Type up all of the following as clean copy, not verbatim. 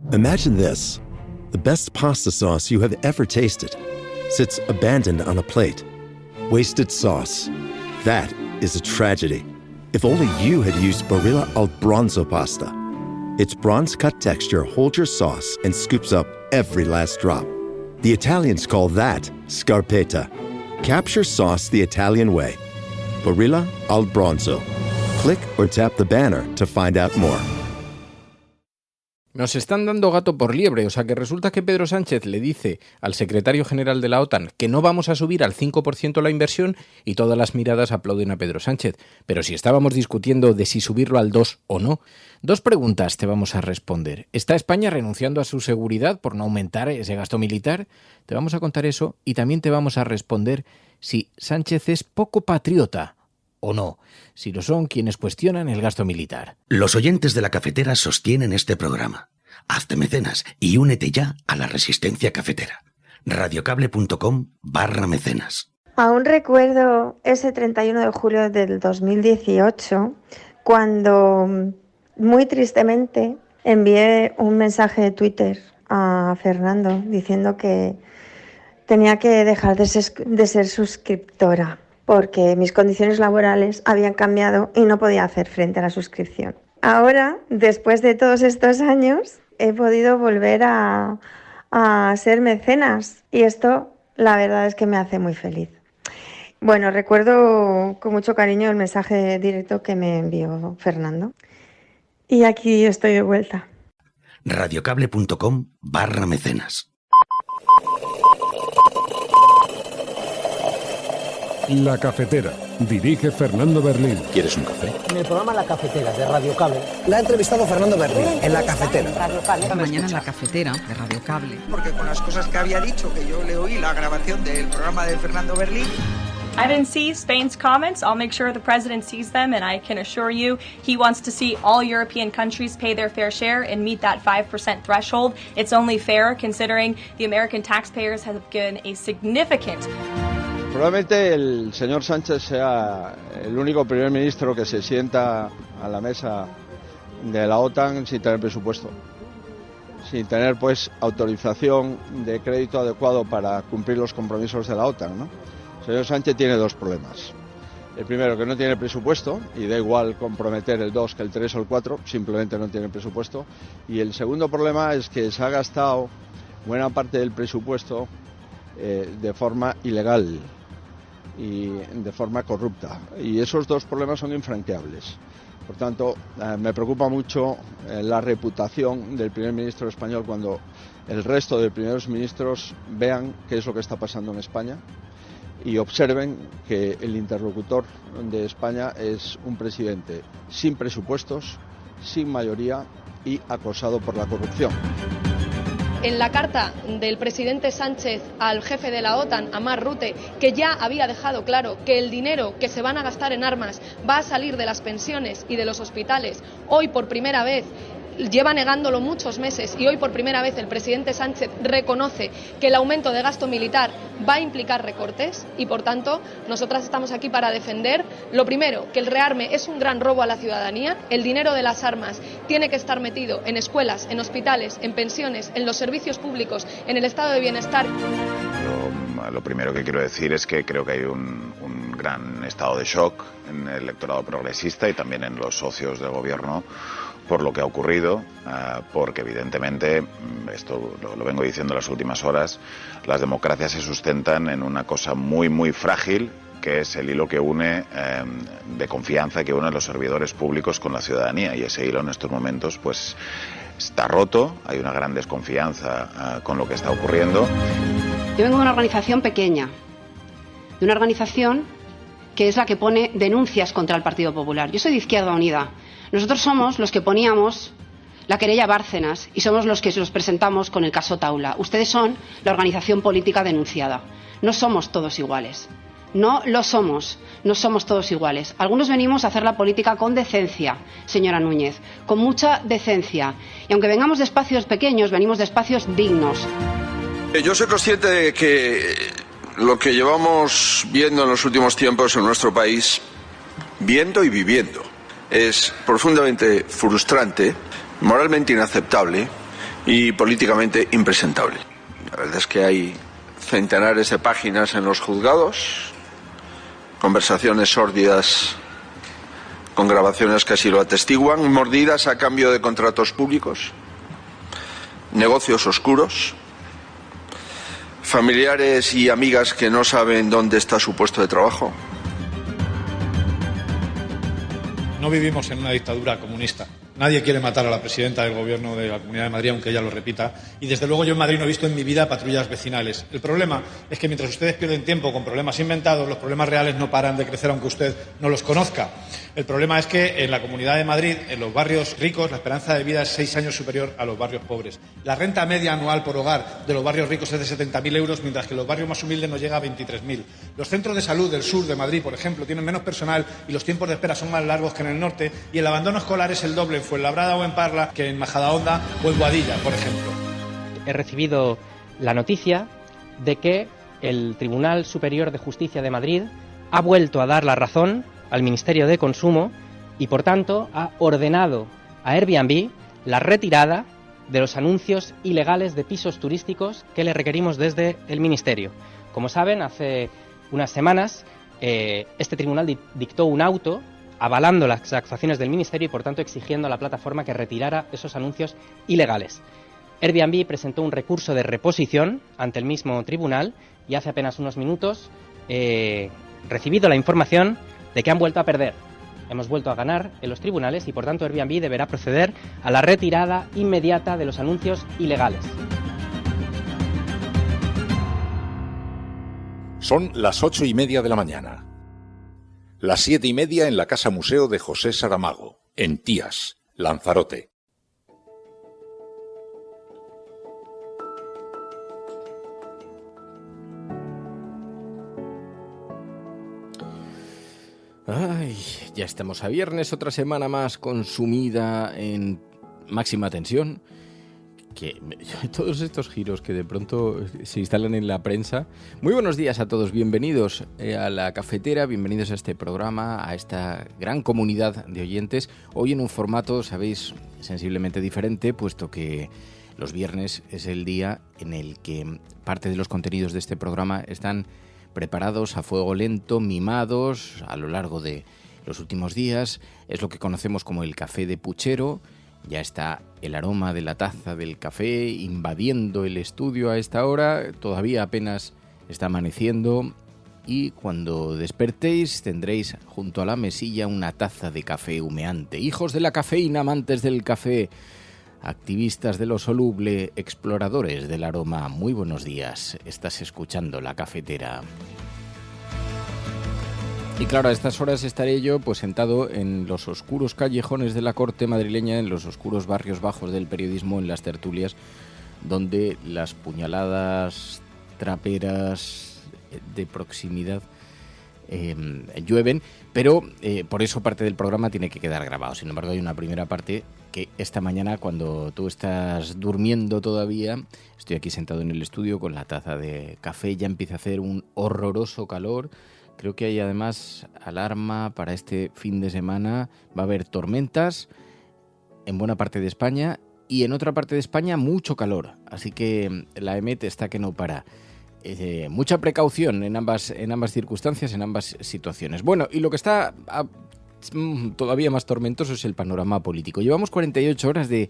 Imagine this. The best pasta sauce you have ever tasted sits abandoned on a plate. Wasted sauce. That is a tragedy. If only you had used Barilla al Bronzo pasta. Its bronze-cut texture holds your sauce and scoops up every last drop. The Italians call that scarpetta. Capture sauce the Italian way. Barilla al Bronzo. Click or tap the banner to find out more. Nos están dando gato por liebre, o sea que resulta que Pedro Sánchez le dice al secretario general de la OTAN que no vamos a subir al 5% la inversión y todas las miradas aplauden a Pedro Sánchez. Pero si estábamos discutiendo de si subirlo al 2 o no, 2 preguntas te vamos a responder. ¿Está España renunciando a su seguridad por no aumentar ese gasto militar? Te vamos a contar eso y también te vamos a responder si Sánchez es poco patriota o no, si lo son quienes cuestionan el gasto militar. Los oyentes de La Cafetera sostienen este programa. Hazte mecenas y únete ya a la resistencia cafetera. radiocable.com/mecenas. Aún recuerdo ese 31 de julio del 2018, cuando muy tristemente envié un mensaje de Twitter a Fernando diciendo que tenía que dejar de ser suscriptora, porque mis condiciones laborales habían cambiado y no podía hacer frente a la suscripción. Ahora, después de todos estos años, he podido volver a ser mecenas y esto, la verdad es que me hace muy feliz. Bueno, recuerdo con mucho cariño el mensaje directo que me envió Fernando. Y aquí estoy de vuelta. radiocable.com/mecenas. La Cafetera. Dirige Fernando Berlín. ¿Quieres un café? En el programa La Cafetera de Radio Cable. La ha entrevistado Fernando Berlín en La Cafetera. Mañana en La Cafetera de Radio Cable. Porque con las cosas que había dicho, que yo le oí la grabación del programa de Fernando Berlín. I didn't see Spain's comments. I'll make sure the president sees them, and I can assure you he wants to see all European countries pay their fair share and meet that 5% threshold. It's only fair considering the American taxpayers have given a significant... Probablemente el señor Sánchez sea el único primer ministro que se sienta a la mesa de la OTAN sin tener presupuesto, sin tener pues autorización de crédito adecuado para cumplir los compromisos de la OTAN, ¿no? El señor Sánchez tiene 2 problemas. El primero, que no tiene presupuesto, y da igual comprometer el 2 que el 3 o el 4, simplemente no tiene presupuesto. Y el segundo problema es que se ha gastado buena parte del presupuesto de forma ilegal y de forma corrupta, y esos 2 problemas son infranqueables. Por tanto, me preocupa mucho la reputación del primer ministro español cuando el resto de primeros ministros vean qué es lo que está pasando en España y observen que el interlocutor de España es un presidente sin presupuestos, sin mayoría y acosado por la corrupción. En la carta del presidente Sánchez al jefe de la OTAN, a Mark Rutte, que ya había dejado claro que el dinero que se van a gastar en armas va a salir de las pensiones y de los hospitales, hoy por primera vez, lleva negándolo muchos meses y hoy por primera vez el presidente Sánchez reconoce que el aumento de gasto militar va a implicar recortes y por tanto nosotras estamos aquí para defender lo primero, que el rearme es un gran robo a la ciudadanía, el dinero de las armas tiene que estar metido en escuelas, en hospitales, en pensiones, en los servicios públicos, en el estado de bienestar. Lo primero que quiero decir es que creo que hay un gran estado de shock en el electorado progresista y también en los socios del gobierno por lo que ha ocurrido, porque evidentemente, esto lo vengo diciendo en las últimas horas, las democracias se sustentan en una cosa muy, muy frágil, que es el hilo que une, de confianza, que une a los servidores públicos con la ciudadanía, y ese hilo en estos momentos pues está roto, hay una gran desconfianza con lo que está ocurriendo. Yo vengo de una organización pequeña, de una organización que es la que pone denuncias contra el Partido Popular. Yo soy de Izquierda Unida. Nosotros somos los que poníamos la querella Bárcenas y somos los que nos presentamos con el caso Taula. Ustedes son la organización política denunciada. No somos todos iguales. No lo somos. No somos todos iguales. Algunos venimos a hacer la política con decencia, señora Núñez, con mucha decencia. Y aunque vengamos de espacios pequeños, venimos de espacios dignos. Yo soy consciente de que lo que llevamos viendo en los últimos tiempos en nuestro país, viendo y viviendo, es profundamente frustrante, moralmente inaceptable y políticamente impresentable. La verdad es que hay centenares de páginas en los juzgados, conversaciones sórdidas con grabaciones que así lo atestiguan, mordidas a cambio de contratos públicos, negocios oscuros, familiares y amigas que no saben dónde está su puesto de trabajo. No vivimos en una dictadura comunista. Nadie quiere matar a la presidenta del Gobierno de la Comunidad de Madrid, aunque ella lo repita. Y desde luego yo en Madrid no he visto en mi vida patrullas vecinales. El problema es que mientras ustedes pierden tiempo con problemas inventados, los problemas reales no paran de crecer aunque usted no los conozca. El problema es que en la Comunidad de Madrid, en los barrios ricos, la esperanza de vida es 6 años superior a los barrios pobres. La renta media anual por hogar de los barrios ricos es de 70.000 euros, mientras que en los barrios más humildes nos llega a 23.000. Los centros de salud del sur de Madrid, por ejemplo, tienen menos personal y los tiempos de espera son más largos que en el norte, y el abandono escolar es el doble en Fuenlabrada o en Parla que en Majadahonda o en Boadilla, por ejemplo. He recibido la noticia de que el Tribunal Superior de Justicia de Madrid ha vuelto a dar la razón al Ministerio de Consumo y, por tanto, ha ordenado a Airbnb la retirada de los anuncios ilegales de pisos turísticos que le requerimos desde el Ministerio. Como saben, hace unas semanas este tribunal dictó un auto avalando las actuaciones del Ministerio y, por tanto, exigiendo a la plataforma que retirara esos anuncios ilegales. Airbnb presentó un recurso de reposición ante el mismo tribunal y hace apenas unos minutos he recibido la información de que han vuelto a perder. Hemos vuelto a ganar en los tribunales y, por tanto, Airbnb deberá proceder a la retirada inmediata de los anuncios ilegales. Son las 8:30 de la mañana. Las 7:30 en la Casa Museo de José Saramago, en Tías, Lanzarote. Ay, ya estamos a viernes, otra semana más consumida en máxima tensión. Que todos estos giros que de pronto se instalan en la prensa. Muy buenos días a todos, bienvenidos a La Cafetera, bienvenidos a este programa, a esta gran comunidad de oyentes. Hoy en un formato, sabéis, sensiblemente diferente, puesto que los viernes es el día en el que parte de los contenidos de este programa están preparados a fuego lento, mimados a lo largo de los últimos días. Es lo que conocemos como el café de puchero. Ya está el aroma de la taza del café invadiendo el estudio a esta hora. Todavía apenas está amaneciendo y cuando despertéis tendréis junto a la mesilla una taza de café humeante. Hijos de la cafeína, amantes del café, activistas de lo soluble, exploradores del aroma, muy buenos días. Estás escuchando La Cafetera. Y claro, a estas horas estaré yo pues sentado en los oscuros callejones de la corte madrileña, en los oscuros barrios bajos del periodismo, en las tertulias, donde las puñaladas traperas de proximidad llueven, pero por eso parte del programa tiene que quedar grabado. Sin embargo, hay una primera parte que esta mañana, cuando tú estás durmiendo todavía, estoy aquí sentado en el estudio con la taza de café, ya empieza a hacer un horroroso calor. Creo que hay además alarma para este fin de semana. Va a haber tormentas en buena parte de España y en otra parte de España mucho calor. Así que la EMET está que no para. Mucha precaución en ambas circunstancias, en ambas situaciones. Bueno, y lo que está todavía más tormentoso es el panorama político. Llevamos 48 horas de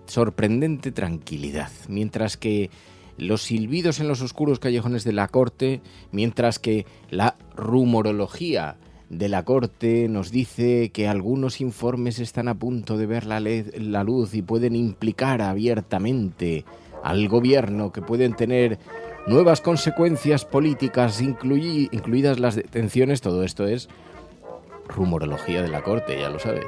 sorprendente tranquilidad, mientras que los silbidos en los oscuros callejones de la corte, mientras que la rumorología de la corte nos dice que algunos informes están a punto de ver la luz y pueden implicar abiertamente al gobierno, que pueden tener nuevas consecuencias políticas, incluidas las detenciones. Todo esto es rumorología de la corte, ya lo sabes.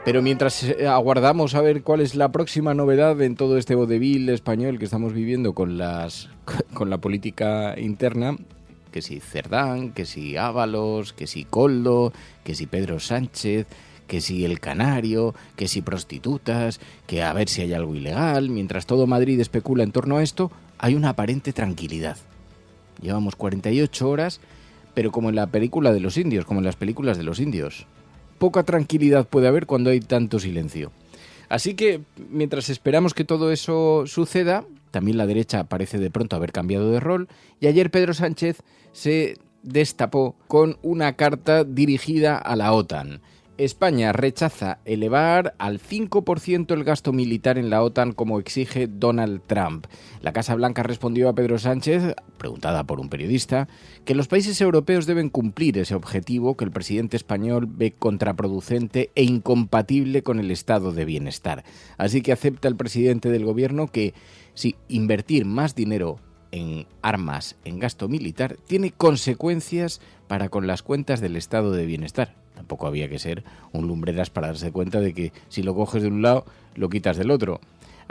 Pero mientras aguardamos a ver cuál es la próxima novedad en todo este vodevil español que estamos viviendo con la política interna, que si Cerdán, que si Ábalos, que si Koldo, que si Pedro Sánchez, que si el Canario, que si prostitutas, que a ver si hay algo ilegal, mientras todo Madrid especula en torno a esto, hay una aparente tranquilidad. Llevamos 48 horas, pero como en la película de los indios, como en las películas de los indios. Poca tranquilidad puede haber cuando hay tanto silencio. Así que, mientras esperamos que todo eso suceda, también la derecha parece de pronto haber cambiado de rol, y ayer Pedro Sánchez se destapó con una carta dirigida a la OTAN. España rechaza elevar al 5% el gasto militar en la OTAN como exige Donald Trump. La Casa Blanca respondió a Pedro Sánchez, preguntada por un periodista, que los países europeos deben cumplir ese objetivo que el presidente español ve contraproducente e incompatible con el estado de bienestar. Así que acepta el presidente del gobierno que, si invertir más dinero en armas, en gasto militar, tiene consecuencias para con las cuentas del estado de bienestar. Tampoco había que ser un lumbreras para darse cuenta de que si lo coges de un lado, lo quitas del otro.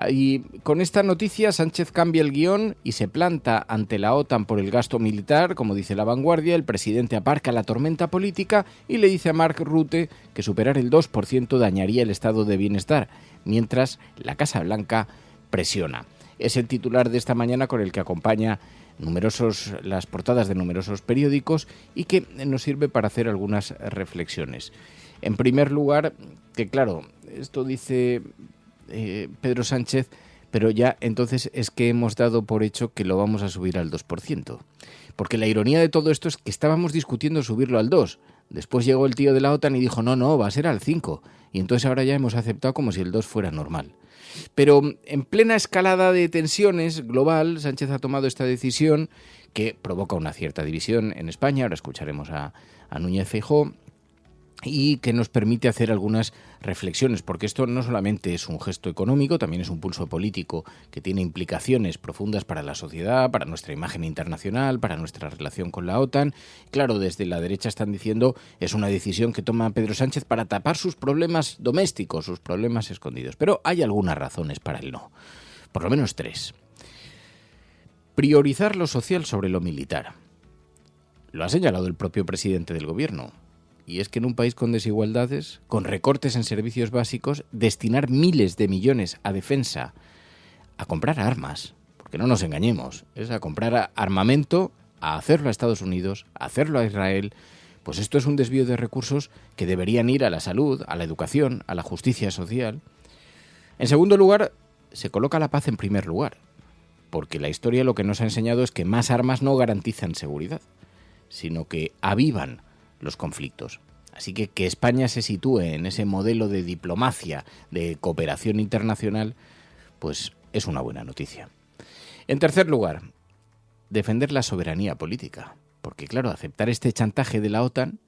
Y con esta noticia, Sánchez cambia el guión y se planta ante la OTAN por el gasto militar, como dice La Vanguardia. El presidente aparca la tormenta política y le dice a Mark Rutte que superar el 2% dañaría el estado de bienestar, mientras la Casa Blanca presiona. Es el titular de esta mañana con el que acompaña las portadas de numerosos periódicos y que nos sirve para hacer algunas reflexiones. En primer lugar, que claro, esto dice Pedro Sánchez, pero ya entonces es que hemos dado por hecho que lo vamos a subir al 2%. Porque la ironía de todo esto es que estábamos discutiendo subirlo al 2%. Después llegó el tío de la OTAN y dijo, no, va a ser al 5%. Y entonces ahora ya hemos aceptado como si el 2 fuera normal. Pero en plena escalada de tensiones global, Sánchez ha tomado esta decisión que provoca una cierta división en España. Ahora escucharemos a Núñez Feijóo, y que nos permite hacer algunas reflexiones, porque esto no solamente es un gesto económico, también es un pulso político que tiene implicaciones profundas para la sociedad, para nuestra imagen internacional, para nuestra relación con la OTAN. Claro, desde la derecha están diciendo es una decisión que toma Pedro Sánchez para tapar sus problemas domésticos, sus problemas escondidos. Pero hay algunas razones para el no, por lo menos 3. Priorizar lo social sobre lo militar. Lo ha señalado el propio presidente del gobierno. Y es que en un país con desigualdades, con recortes en servicios básicos, destinar miles de millones a defensa, a comprar armas, porque no nos engañemos, es a comprar armamento, a hacerlo a Estados Unidos, a hacerlo a Israel, pues esto es un desvío de recursos que deberían ir a la salud, a la educación, a la justicia social. En segundo lugar, se coloca la paz en primer lugar, porque la historia lo que nos ha enseñado es que más armas no garantizan seguridad, sino que avivan los conflictos. Así que España se sitúe en ese modelo de diplomacia, de cooperación internacional, pues es una buena noticia. En tercer lugar, defender la soberanía política. Porque claro, aceptar este chantaje de la OTAN,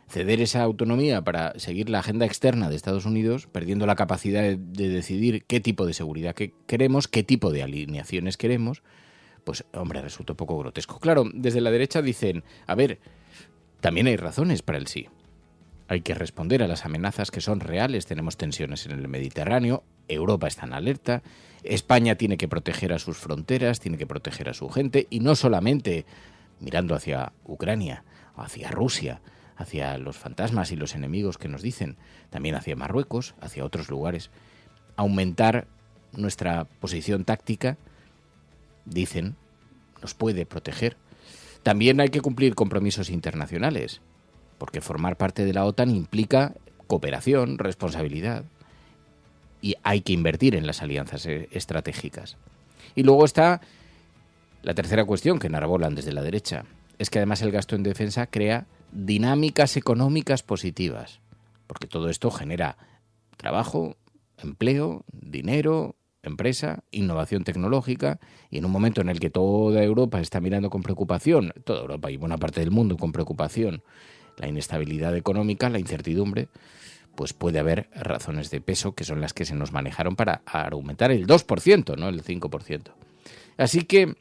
ceder esa autonomía para seguir la agenda externa de Estados Unidos, perdiendo la capacidad de decidir qué tipo de seguridad que queremos, qué tipo de alineaciones queremos, pues hombre, resulta un poco grotesco. Claro, desde la derecha dicen, a ver, también hay razones para el sí. Hay que responder a las amenazas que son reales. Tenemos tensiones en el Mediterráneo, Europa está en alerta, España tiene que proteger a sus fronteras, tiene que proteger a su gente, y no solamente mirando hacia Ucrania, o hacia Rusia, hacia los fantasmas y los enemigos que nos dicen, también hacia Marruecos, hacia otros lugares. Aumentar nuestra posición táctica, dicen, nos puede proteger. También hay que cumplir compromisos internacionales, porque formar parte de la OTAN implica cooperación, responsabilidad, y hay que invertir en las alianzas estratégicas. Y luego está la tercera cuestión que enarbolan desde la derecha, es que además el gasto en defensa crea dinámicas económicas positivas, porque todo esto genera trabajo, empleo, dinero, empresa, innovación tecnológica, y en un momento en el que toda Europa está mirando con preocupación, toda Europa y buena parte del mundo con preocupación, la inestabilidad económica, la incertidumbre, pues puede haber razones de peso que son las que se nos manejaron para aumentar el 2%, no el 5%. Así que,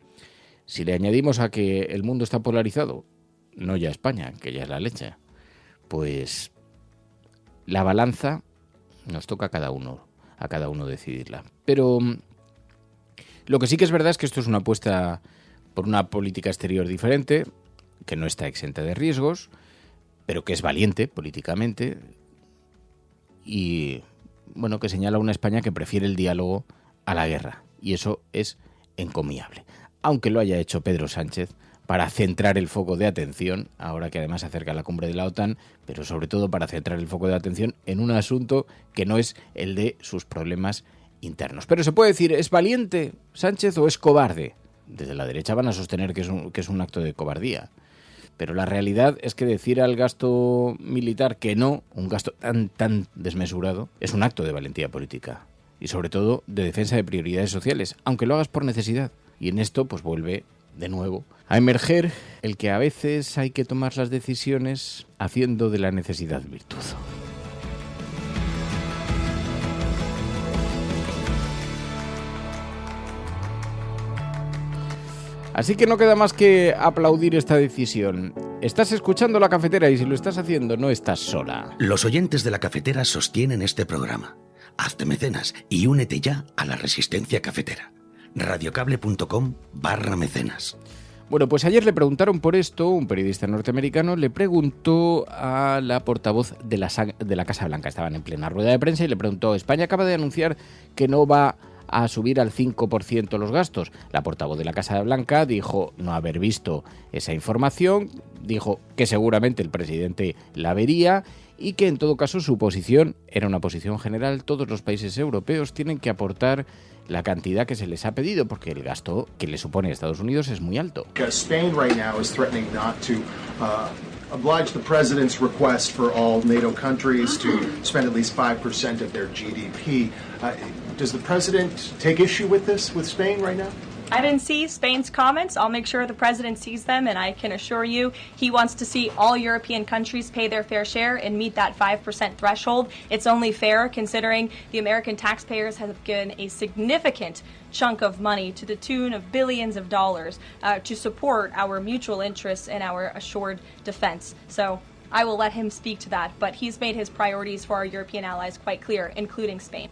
si le añadimos a que el mundo está polarizado, no ya España, que ya es la leche, pues la balanza nos toca a cada uno decidirla. Pero lo que sí que es verdad es que esto es una apuesta por una política exterior diferente, que no está exenta de riesgos, pero que es valiente políticamente y, bueno, que señala una España que prefiere el diálogo a la guerra. Y eso es encomiable. Aunque lo haya hecho Pedro Sánchez para centrar el foco de atención, ahora que además se acerca la cumbre de la OTAN, pero sobre todo para centrar el foco de atención en un asunto que no es el de sus problemas internos. Pero se puede decir, ¿es valiente Sánchez o es cobarde? Desde la derecha van a sostener que es un acto de cobardía. Pero la realidad es que decir al gasto militar que no, un gasto tan desmesurado, es un acto de valentía política. Y sobre todo de defensa de prioridades sociales, aunque lo hagas por necesidad. Y en esto pues vuelve de nuevo a emerger el que a veces hay que tomar las decisiones haciendo de la necesidad virtud. Así que no queda más que aplaudir esta decisión. Estás escuchando La Cafetera y si lo estás haciendo no estás sola. Los oyentes de La Cafetera sostienen este programa. Hazte mecenas y únete ya a la resistencia cafetera. radiocable.com/mecenas. Bueno, pues ayer le preguntaron por esto, un periodista norteamericano le preguntó a la portavoz de la Casa Blanca, estaban en plena rueda de prensa y le preguntó, España acaba de anunciar que no va a subir al 5% los gastos. La portavoz de la Casa Blanca dijo no haber visto esa información, dijo que seguramente el presidente la vería y que en todo caso su posición era una posición general. Todos los países europeos tienen que aportar la cantidad que se les ha pedido porque el gasto que le supone a Estados Unidos es muy alto. Spain right now is threatening not to oblige the president's request for all NATO countries to spend at least 5% of their GDP. Does the president take issue with this with Spain right now? I didn't see Spain's comments. I'll make sure the president sees them, and I can assure you he wants to see all European countries pay their fair share and meet that 5% threshold. It's only fair considering the American taxpayers have given a significant chunk of money to the tune of billions of dollars to support our mutual interests and our assured defense. So I will let him speak to that, but he's made his priorities for our European allies quite clear, including Spain.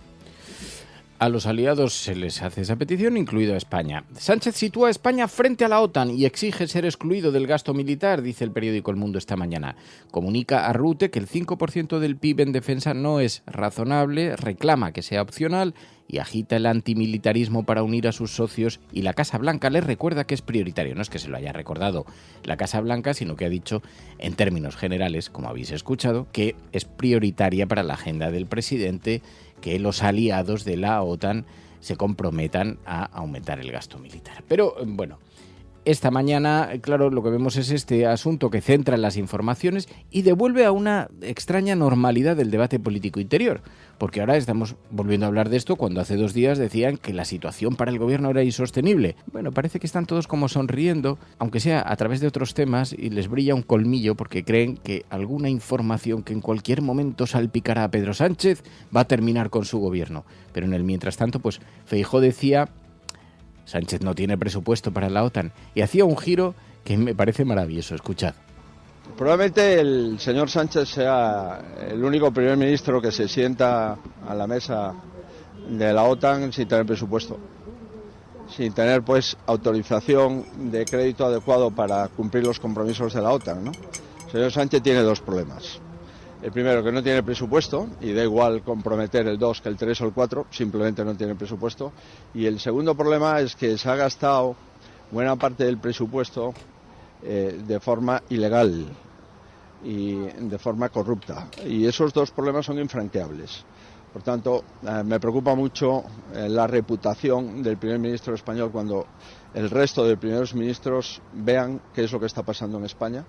A los aliados se les hace esa petición, incluido a España. Sánchez sitúa a España frente a la OTAN y exige ser excluido del gasto militar, dice el periódico El Mundo esta mañana. Comunica a Rutte que el 5% del PIB en defensa no es razonable, reclama que sea opcional y agita el antimilitarismo para unir a sus socios, y la Casa Blanca les recuerda que es prioritario. No es que se lo haya recordado la Casa Blanca, sino que ha dicho en términos generales, como habéis escuchado, que es prioritaria para la agenda del presidente que los aliados de la OTAN se comprometan a aumentar el gasto militar. Pero bueno, esta mañana, claro, lo que vemos es este asunto que centra en las informaciones y devuelve a una extraña normalidad del debate político interior, porque ahora estamos volviendo a hablar de esto cuando hace 2 días decían que la situación para el gobierno era insostenible. Bueno, parece que están todos como sonriendo, aunque sea a través de otros temas, y les brilla un colmillo porque creen que alguna información que en cualquier momento salpicará a Pedro Sánchez va a terminar con su gobierno. Pero en el mientras tanto, pues Feijóo decía: Sánchez no tiene presupuesto para la OTAN, y hacía un giro que me parece maravilloso. Escuchad. Probablemente el señor Sánchez sea el único primer ministro que se sienta a la mesa de la OTAN sin tener presupuesto, sin tener pues autorización de crédito adecuado para cumplir los compromisos de la OTAN, ¿no? El señor Sánchez tiene 2 problemas. El primero, que no tiene presupuesto, y da igual comprometer el 2 que el 3 o el 4, simplemente no tiene presupuesto. Y el segundo problema es que se ha gastado buena parte del presupuesto de forma ilegal y de forma corrupta. Y esos 2 problemas son infranqueables. Por tanto, me preocupa mucho la reputación del primer ministro español cuando el resto de primeros ministros vean qué es lo que está pasando en España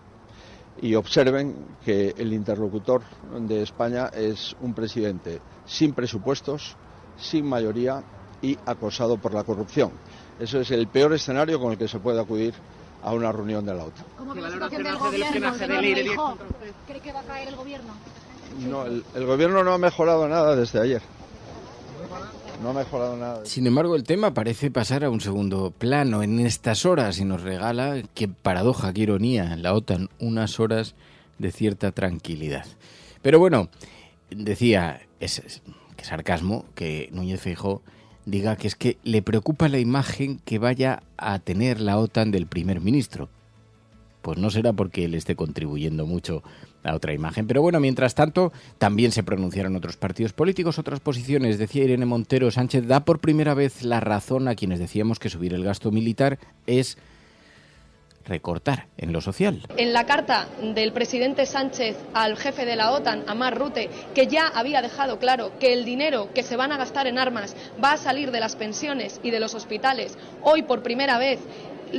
y observen que el interlocutor de España es un presidente sin presupuestos, sin mayoría y acosado por la corrupción. Eso es el peor escenario con el que se puede acudir a una reunión de la OTAN. ¿Cómo ve la situación del gobierno, señor Feijóo? ¿Cree que va a caer el gobierno? No, el gobierno no ha mejorado nada desde ayer. No ha mejorado nada. Sin embargo, el tema parece pasar a un segundo plano en estas horas y nos regala, qué paradoja, qué ironía, la OTAN, unas horas de cierta tranquilidad. Pero bueno, decía, es sarcasmo que Núñez Feijóo diga que es que le preocupa la imagen que vaya a tener la OTAN del primer ministro. Pues no será porque él esté contribuyendo mucho a otra imagen. Pero bueno, mientras tanto, también se pronunciaron otros partidos políticos, otras posiciones. Decía Irene Montero, Sánchez da por primera vez la razón a quienes decíamos que subir el gasto militar es recortar en lo social. En la carta del presidente Sánchez al jefe de la OTAN, a Mark Rutte, que ya había dejado claro que el dinero que se van a gastar en armas va a salir de las pensiones y de los hospitales, hoy por primera vez,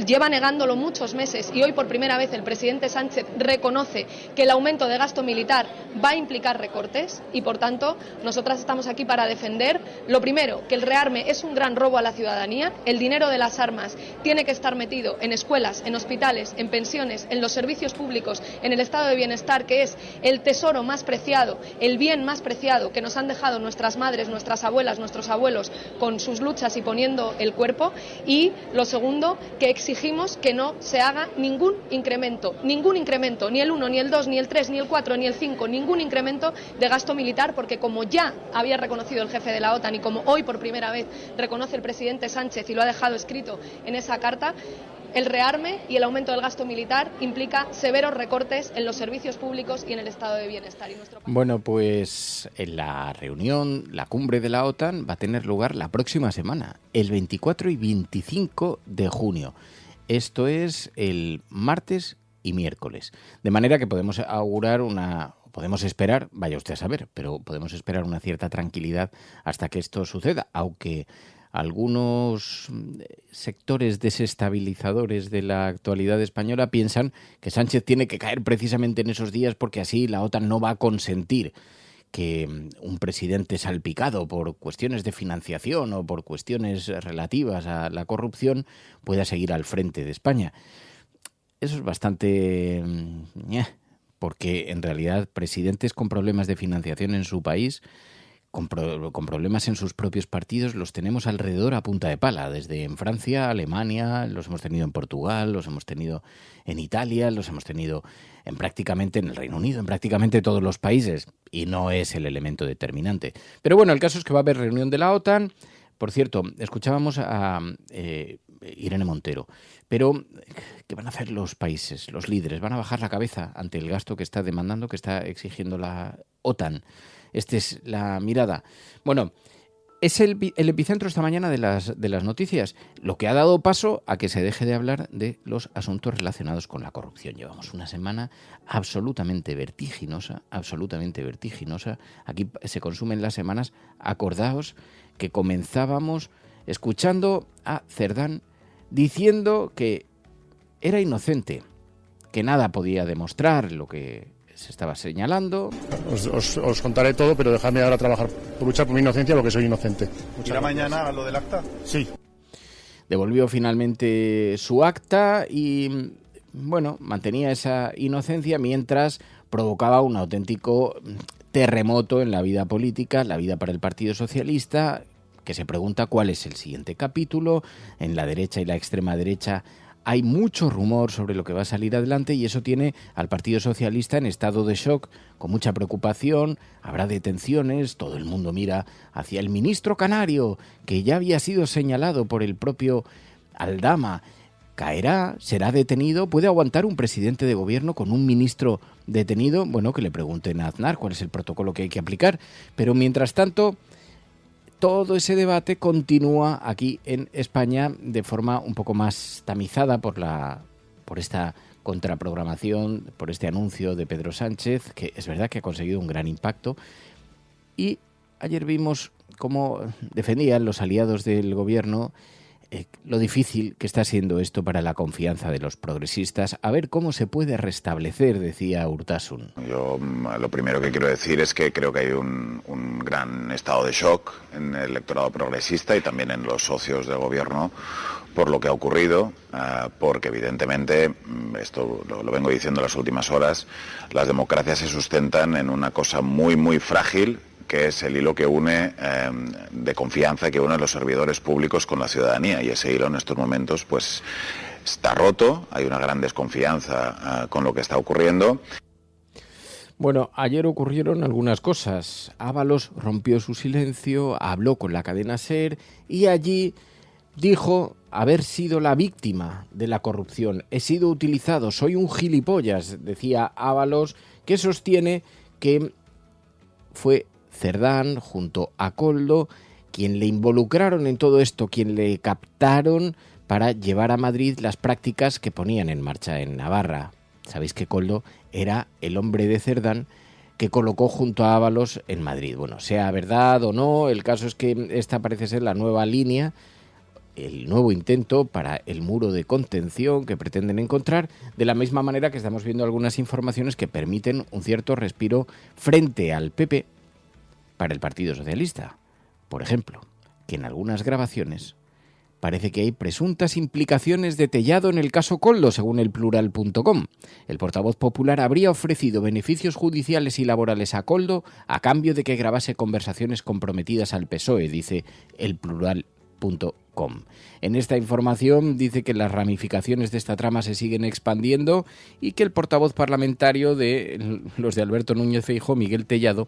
lleva negándolo muchos meses y hoy por primera vez el presidente Sánchez reconoce que el aumento de gasto militar va a implicar recortes y por tanto nosotras estamos aquí para defender lo primero, que el rearme es un gran robo a la ciudadanía, el dinero de las armas tiene que estar metido en escuelas, en hospitales, en pensiones, en los servicios públicos, en el estado de bienestar, que es el tesoro más preciado, el bien más preciado que nos han dejado nuestras madres, nuestras abuelas, nuestros abuelos con sus luchas y poniendo el cuerpo. Y lo segundo, que exigimos que no se haga ningún incremento, ni el 1, ni el 2, ni el 3, ni el 4, ni el 5, ningún incremento de gasto militar, porque como ya había reconocido el jefe de la OTAN y como hoy por primera vez reconoce el presidente Sánchez y lo ha dejado escrito en esa carta, el rearme y el aumento del gasto militar implica severos recortes en los servicios públicos y en el estado de bienestar. Bueno, pues en la reunión, la cumbre de la OTAN va a tener lugar la próxima semana, el 24 y 25 de junio. Esto es el martes y miércoles. De manera que podemos esperar, vaya usted a saber, pero podemos esperar una cierta tranquilidad hasta que esto suceda, aunque algunos sectores desestabilizadores de la actualidad española piensan que Sánchez tiene que caer precisamente en esos días porque así la OTAN no va a consentir que un presidente salpicado por cuestiones de financiación o por cuestiones relativas a la corrupción pueda seguir al frente de España. Eso es bastante porque en realidad presidentes con problemas de financiación en su país, con problemas en sus propios partidos, los tenemos alrededor a punta de pala, desde en Francia, Alemania, los hemos tenido en Portugal, los hemos tenido en Italia, los hemos tenido prácticamente en el Reino Unido, en prácticamente todos los países, y no es el elemento determinante. Pero bueno, el caso es que va a haber reunión de la OTAN. Por cierto, escuchábamos a Irene Montero, pero ¿qué van a hacer los países, los líderes? ¿Van a bajar la cabeza ante el gasto que está demandando, que está exigiendo la OTAN? Esta es la mirada. Bueno, es el epicentro esta mañana de las noticias, lo que ha dado paso a que se deje de hablar de los asuntos relacionados con la corrupción. Llevamos una semana absolutamente vertiginosa. Aquí se consumen las semanas. Acordaos que comenzábamos escuchando a Cerdán diciendo que era inocente, que nada podía demostrar lo que se estaba señalando. Os contaré todo, pero dejadme ahora trabajar por luchar por mi inocencia, porque soy inocente. ¿Irá mañana a lo del acta? Sí. Devolvió finalmente su acta y, bueno, mantenía esa inocencia mientras provocaba un auténtico terremoto en la vida política, la vida para el Partido Socialista, que se pregunta cuál es el siguiente capítulo. En la derecha y la extrema derecha hay mucho rumor sobre lo que va a salir adelante y eso tiene al Partido Socialista en estado de shock, con mucha preocupación. Habrá detenciones, todo el mundo mira hacia el ministro canario, que ya había sido señalado por el propio Aldama. ¿Caerá? ¿Será detenido? ¿Puede aguantar un presidente de gobierno con un ministro detenido? Bueno, que le pregunten a Aznar cuál es el protocolo que hay que aplicar. Pero mientras tanto, todo ese debate continúa aquí en España de forma un poco más tamizada por esta contraprogramación, por este anuncio de Pedro Sánchez, que es verdad que ha conseguido un gran impacto. Y ayer vimos cómo defendían los aliados del gobierno lo difícil que está siendo esto para la confianza de los progresistas. A ver cómo se puede restablecer, decía Urtasun. Yo lo primero que quiero decir es que creo que hay un gran estado de shock en el electorado progresista y también en los socios del gobierno por lo que ha ocurrido, porque evidentemente, esto lo vengo diciendo en las últimas horas, las democracias se sustentan en una cosa muy, muy frágil, que es el hilo que une de confianza que une los servidores públicos con la ciudadanía, y ese hilo en estos momentos pues está roto, hay una gran desconfianza con lo que está ocurriendo. Bueno, ayer ocurrieron algunas cosas. Ábalos rompió su silencio, habló con la cadena SER y allí dijo haber sido la víctima de la corrupción. He sido utilizado, soy un gilipollas, decía Ábalos, que sostiene que fue Cerdán, junto a Koldo, quien le involucraron en todo esto, quien le captaron para llevar a Madrid las prácticas que ponían en marcha en Navarra. Sabéis que Koldo era el hombre de Cerdán que colocó junto a Ábalos en Madrid. Bueno, sea verdad o no, el caso es que esta parece ser la nueva línea, el nuevo intento para el muro de contención que pretenden encontrar, de la misma manera que estamos viendo algunas informaciones que permiten un cierto respiro frente al PP para el Partido Socialista. Por ejemplo, que en algunas grabaciones parece que hay presuntas implicaciones de Tellado en el caso Koldo, según el Plural.com. El portavoz popular habría ofrecido beneficios judiciales y laborales a Koldo a cambio de que grabase conversaciones comprometidas al PSOE, dice el Plural.com. En esta información dice que las ramificaciones de esta trama se siguen expandiendo y que el portavoz parlamentario de los de Alberto Núñez Feijóo, Miguel Tellado,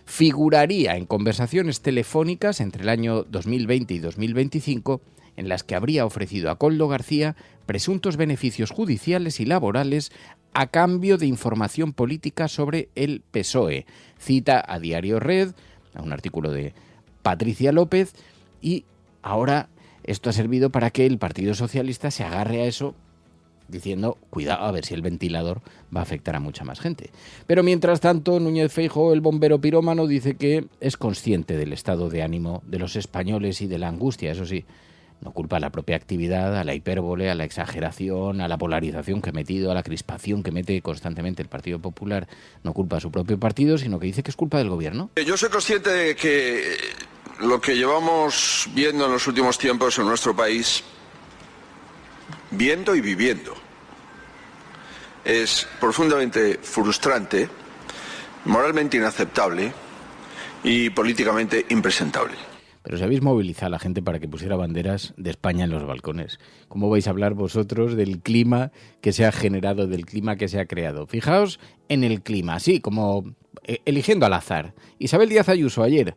figuraría en conversaciones telefónicas entre el año 2020 y 2025 en las que habría ofrecido a Koldo García presuntos beneficios judiciales y laborales a cambio de información política sobre el PSOE. Cita a Diario Red, a un artículo de Patricia López, y ahora esto ha servido para que el Partido Socialista se agarre a eso diciendo, cuidado, a ver si el ventilador va a afectar a mucha más gente. Pero mientras tanto, Núñez Feijóo, el bombero pirómano, dice que es consciente del estado de ánimo de los españoles y de la angustia, eso sí. No culpa a la propia actividad, a la hipérbole, a la exageración, a la polarización que ha metido, a la crispación que mete constantemente el Partido Popular. No culpa a su propio partido, sino que dice que es culpa del gobierno. Yo soy consciente de que lo que llevamos viendo en los últimos tiempos en nuestro país, viendo y viviendo, es profundamente frustrante, moralmente inaceptable y políticamente impresentable. Pero si habéis movilizado a la gente para que pusiera banderas de España en los balcones, ¿cómo vais a hablar vosotros del clima que se ha generado, del clima que se ha creado? Fijaos en el clima, así como eligiendo al azar. Isabel Díaz Ayuso ayer.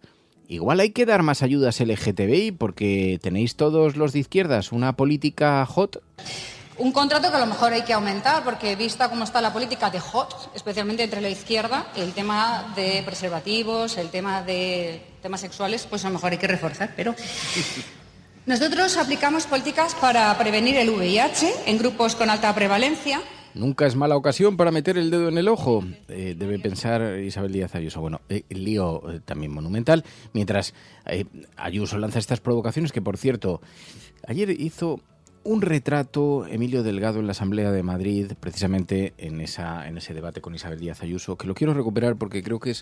Igual hay que dar más ayudas LGTBI porque tenéis todos los de izquierdas una política hot. Un contrato que a lo mejor hay que aumentar, porque vista cómo está la política de hot, especialmente entre la izquierda, el tema de preservativos, el tema de temas sexuales, pues a lo mejor hay que reforzar, pero nosotros aplicamos políticas para prevenir el VIH en grupos con alta prevalencia. Nunca es mala ocasión para meter el dedo en el ojo, debe pensar Isabel Díaz Ayuso. Bueno, el lío también monumental, mientras Ayuso lanza estas provocaciones que, por cierto, ayer hizo un retrato Emilio Delgado en la Asamblea de Madrid, precisamente en ese debate con Isabel Díaz Ayuso, que lo quiero recuperar porque creo que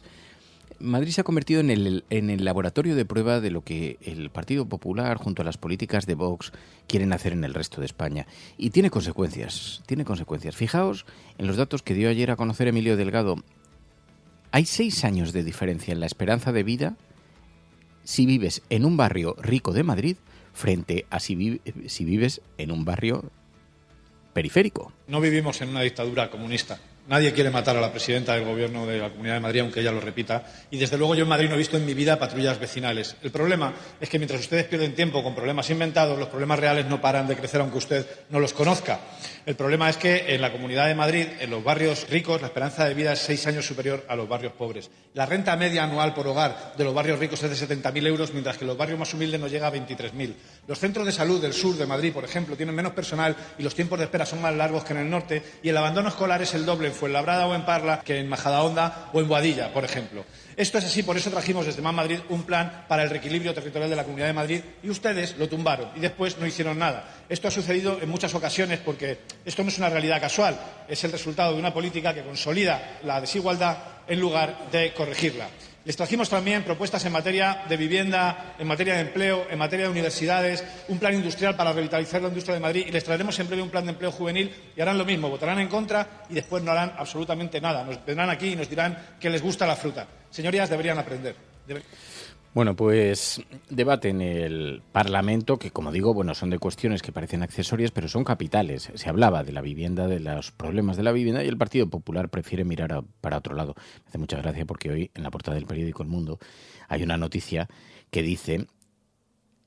Madrid se ha convertido en el laboratorio de prueba de lo que el Partido Popular, junto a las políticas de Vox, quieren hacer en el resto de España. Y tiene consecuencias. Fijaos en los datos que dio ayer a conocer Emilio Delgado. Hay 6 años de diferencia en la esperanza de vida si vives en un barrio rico de Madrid frente a si vives en un barrio periférico. No vivimos en una dictadura comunista. Nadie quiere matar a la presidenta del Gobierno de la Comunidad de Madrid, aunque ella lo repita. Y desde luego yo en Madrid no he visto en mi vida patrullas vecinales. El problema es que mientras ustedes pierden tiempo con problemas inventados, los problemas reales no paran de crecer aunque usted no los conozca. El problema es que en la Comunidad de Madrid, en los barrios ricos, la esperanza de vida es 6 años superior a los barrios pobres. La renta media anual por hogar de los barrios ricos es de 70.000 euros, mientras que en los barrios más humildes no llega a 23.000. Los centros de salud del sur de Madrid, por ejemplo, tienen menos personal y los tiempos de espera son más largos que en el norte, y el abandono escolar es el doble en Fuenlabrada o en Parla que en Majadahonda o en Boadilla, por ejemplo. Esto es así, por eso trajimos desde Más Madrid un plan para el reequilibrio territorial de la Comunidad de Madrid y ustedes lo tumbaron y después no hicieron nada. Esto ha sucedido en muchas ocasiones porque esto no es una realidad casual, es el resultado de una política que consolida la desigualdad en lugar de corregirla. Les trajimos también propuestas en materia de vivienda, en materia de empleo, en materia de universidades, un plan industrial para revitalizar la industria de Madrid y les traeremos en breve un plan de empleo juvenil y harán lo mismo, votarán en contra y después no harán absolutamente nada. Nos vendrán aquí y nos dirán que les gusta la fruta. Señorías, deberían aprender. Bueno, pues debate en el Parlamento que, como digo, son de cuestiones que parecen accesorias, pero son capitales. Se hablaba de la vivienda, de los problemas de la vivienda y el Partido Popular prefiere mirar para otro lado. Me hace mucha gracia porque hoy en la portada del periódico El Mundo hay una noticia que dice: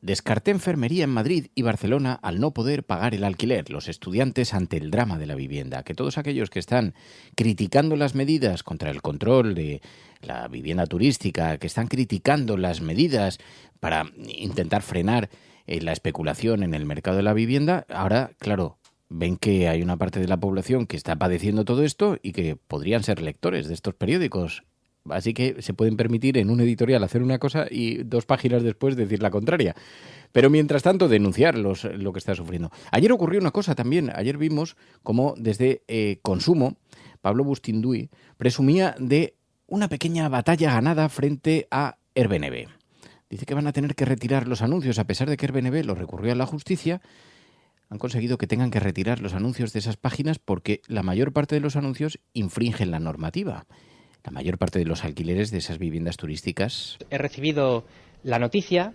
descarté enfermería en Madrid y Barcelona al no poder pagar el alquiler. Los estudiantes ante el drama de la vivienda. Que todos aquellos que están criticando las medidas contra el control de la vivienda turística, que están criticando las medidas para intentar frenar la especulación en el mercado de la vivienda, ahora, claro, ven que hay una parte de la población que está padeciendo todo esto y que podrían ser lectores de estos periódicos. Así que se pueden permitir en un editorial hacer una cosa y 2 páginas después decir la contraria. Pero mientras tanto denunciar lo que está sufriendo. Ayer ocurrió una cosa también. Ayer vimos cómo desde Consumo, Pablo Bustinduy presumía de una pequeña batalla ganada frente a Airbnb. Dice que van a tener que retirar los anuncios, a pesar de que Airbnb lo recurrió a la justicia. Han conseguido que tengan que retirar los anuncios de esas páginas porque la mayor parte de los anuncios infringen la normativa. La mayor parte de los alquileres de esas viviendas turísticas. He recibido la noticia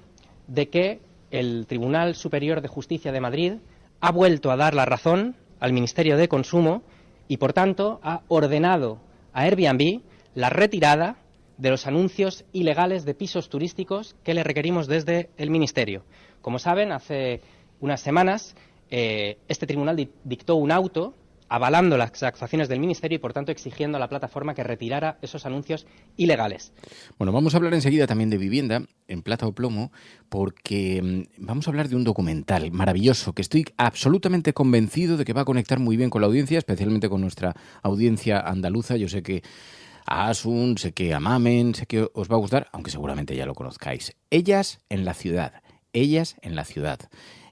de que el Tribunal Superior de Justicia de Madrid ha vuelto a dar la razón al Ministerio de Consumo y, por tanto, ha ordenado a Airbnb la retirada de los anuncios ilegales de pisos turísticos que le requerimos desde el Ministerio. Como saben, hace unas semanas este tribunal dictó un auto avalando las actuaciones del Ministerio y, por tanto, exigiendo a la plataforma que retirara esos anuncios ilegales. Bueno, vamos a hablar enseguida también de vivienda, en plata o plomo, porque vamos a hablar de un documental maravilloso que estoy absolutamente convencido de que va a conectar muy bien con la audiencia, especialmente con nuestra audiencia andaluza. Yo sé que a Asun, sé que a Mamen, sé que os va a gustar, aunque seguramente ya lo conozcáis. Ellas en la ciudad. Ellas en la ciudad.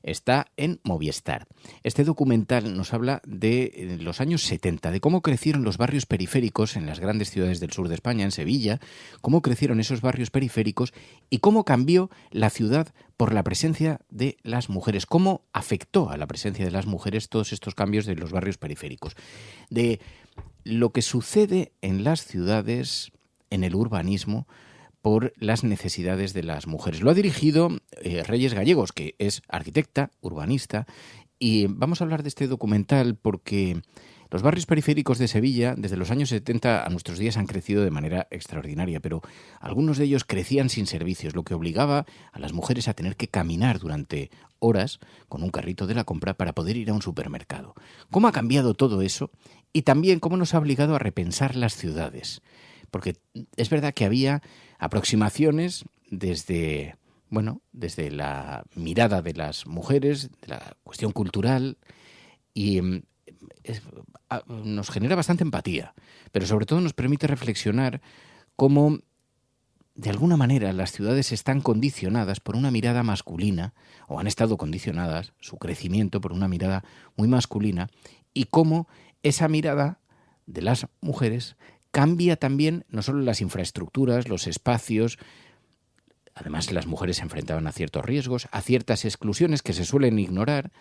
Está en Movistar. Este documental nos habla de los años 70, de cómo crecieron los barrios periféricos en las grandes ciudades del sur de España, en Sevilla, cómo crecieron esos barrios periféricos y cómo cambió la ciudad por la presencia de las mujeres, cómo afectó a la presencia de las mujeres todos estos cambios de los barrios periféricos, de lo que sucede en las ciudades, en el urbanismo, por las necesidades de las mujeres. Lo ha dirigido Reyes Gallegos, que es arquitecta, urbanista, y vamos a hablar de este documental porque los barrios periféricos de Sevilla, desde los años 70 a nuestros días, han crecido de manera extraordinaria, pero algunos de ellos crecían sin servicios, lo que obligaba a las mujeres a tener que caminar durante horas con un carrito de la compra para poder ir a un supermercado. ¿Cómo ha cambiado todo eso? Y también cómo nos ha obligado a repensar las ciudades. Porque es verdad que había aproximaciones desde la mirada de las mujeres, de la cuestión cultural, y nos genera bastante empatía, pero sobre todo nos permite reflexionar cómo, de alguna manera, las ciudades están condicionadas por una mirada masculina, o han estado condicionadas, su crecimiento, por una mirada muy masculina, y cómo esa mirada de las mujeres cambia también no solo las infraestructuras, los espacios. Además, las mujeres se enfrentaban a ciertos riesgos, a ciertas exclusiones que se suelen ignorar,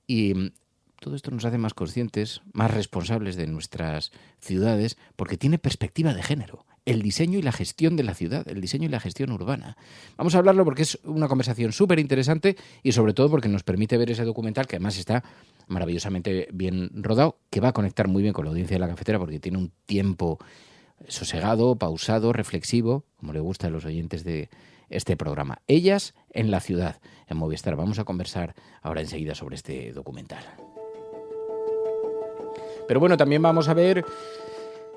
y todo esto nos hace más conscientes, más responsables de nuestras ciudades, porque tiene perspectiva de género. El diseño y la gestión de la ciudad, el diseño y la gestión urbana. Vamos a hablarlo porque es una conversación súper interesante y sobre todo porque nos permite ver ese documental que además está maravillosamente bien rodado, que va a conectar muy bien con la audiencia de La Cafetera porque tiene un tiempo sosegado, pausado, reflexivo, como le gusta a los oyentes de este programa. Ellas en la ciudad, en Movistar. Vamos a conversar ahora enseguida sobre este documental. Pero bueno, también vamos a ver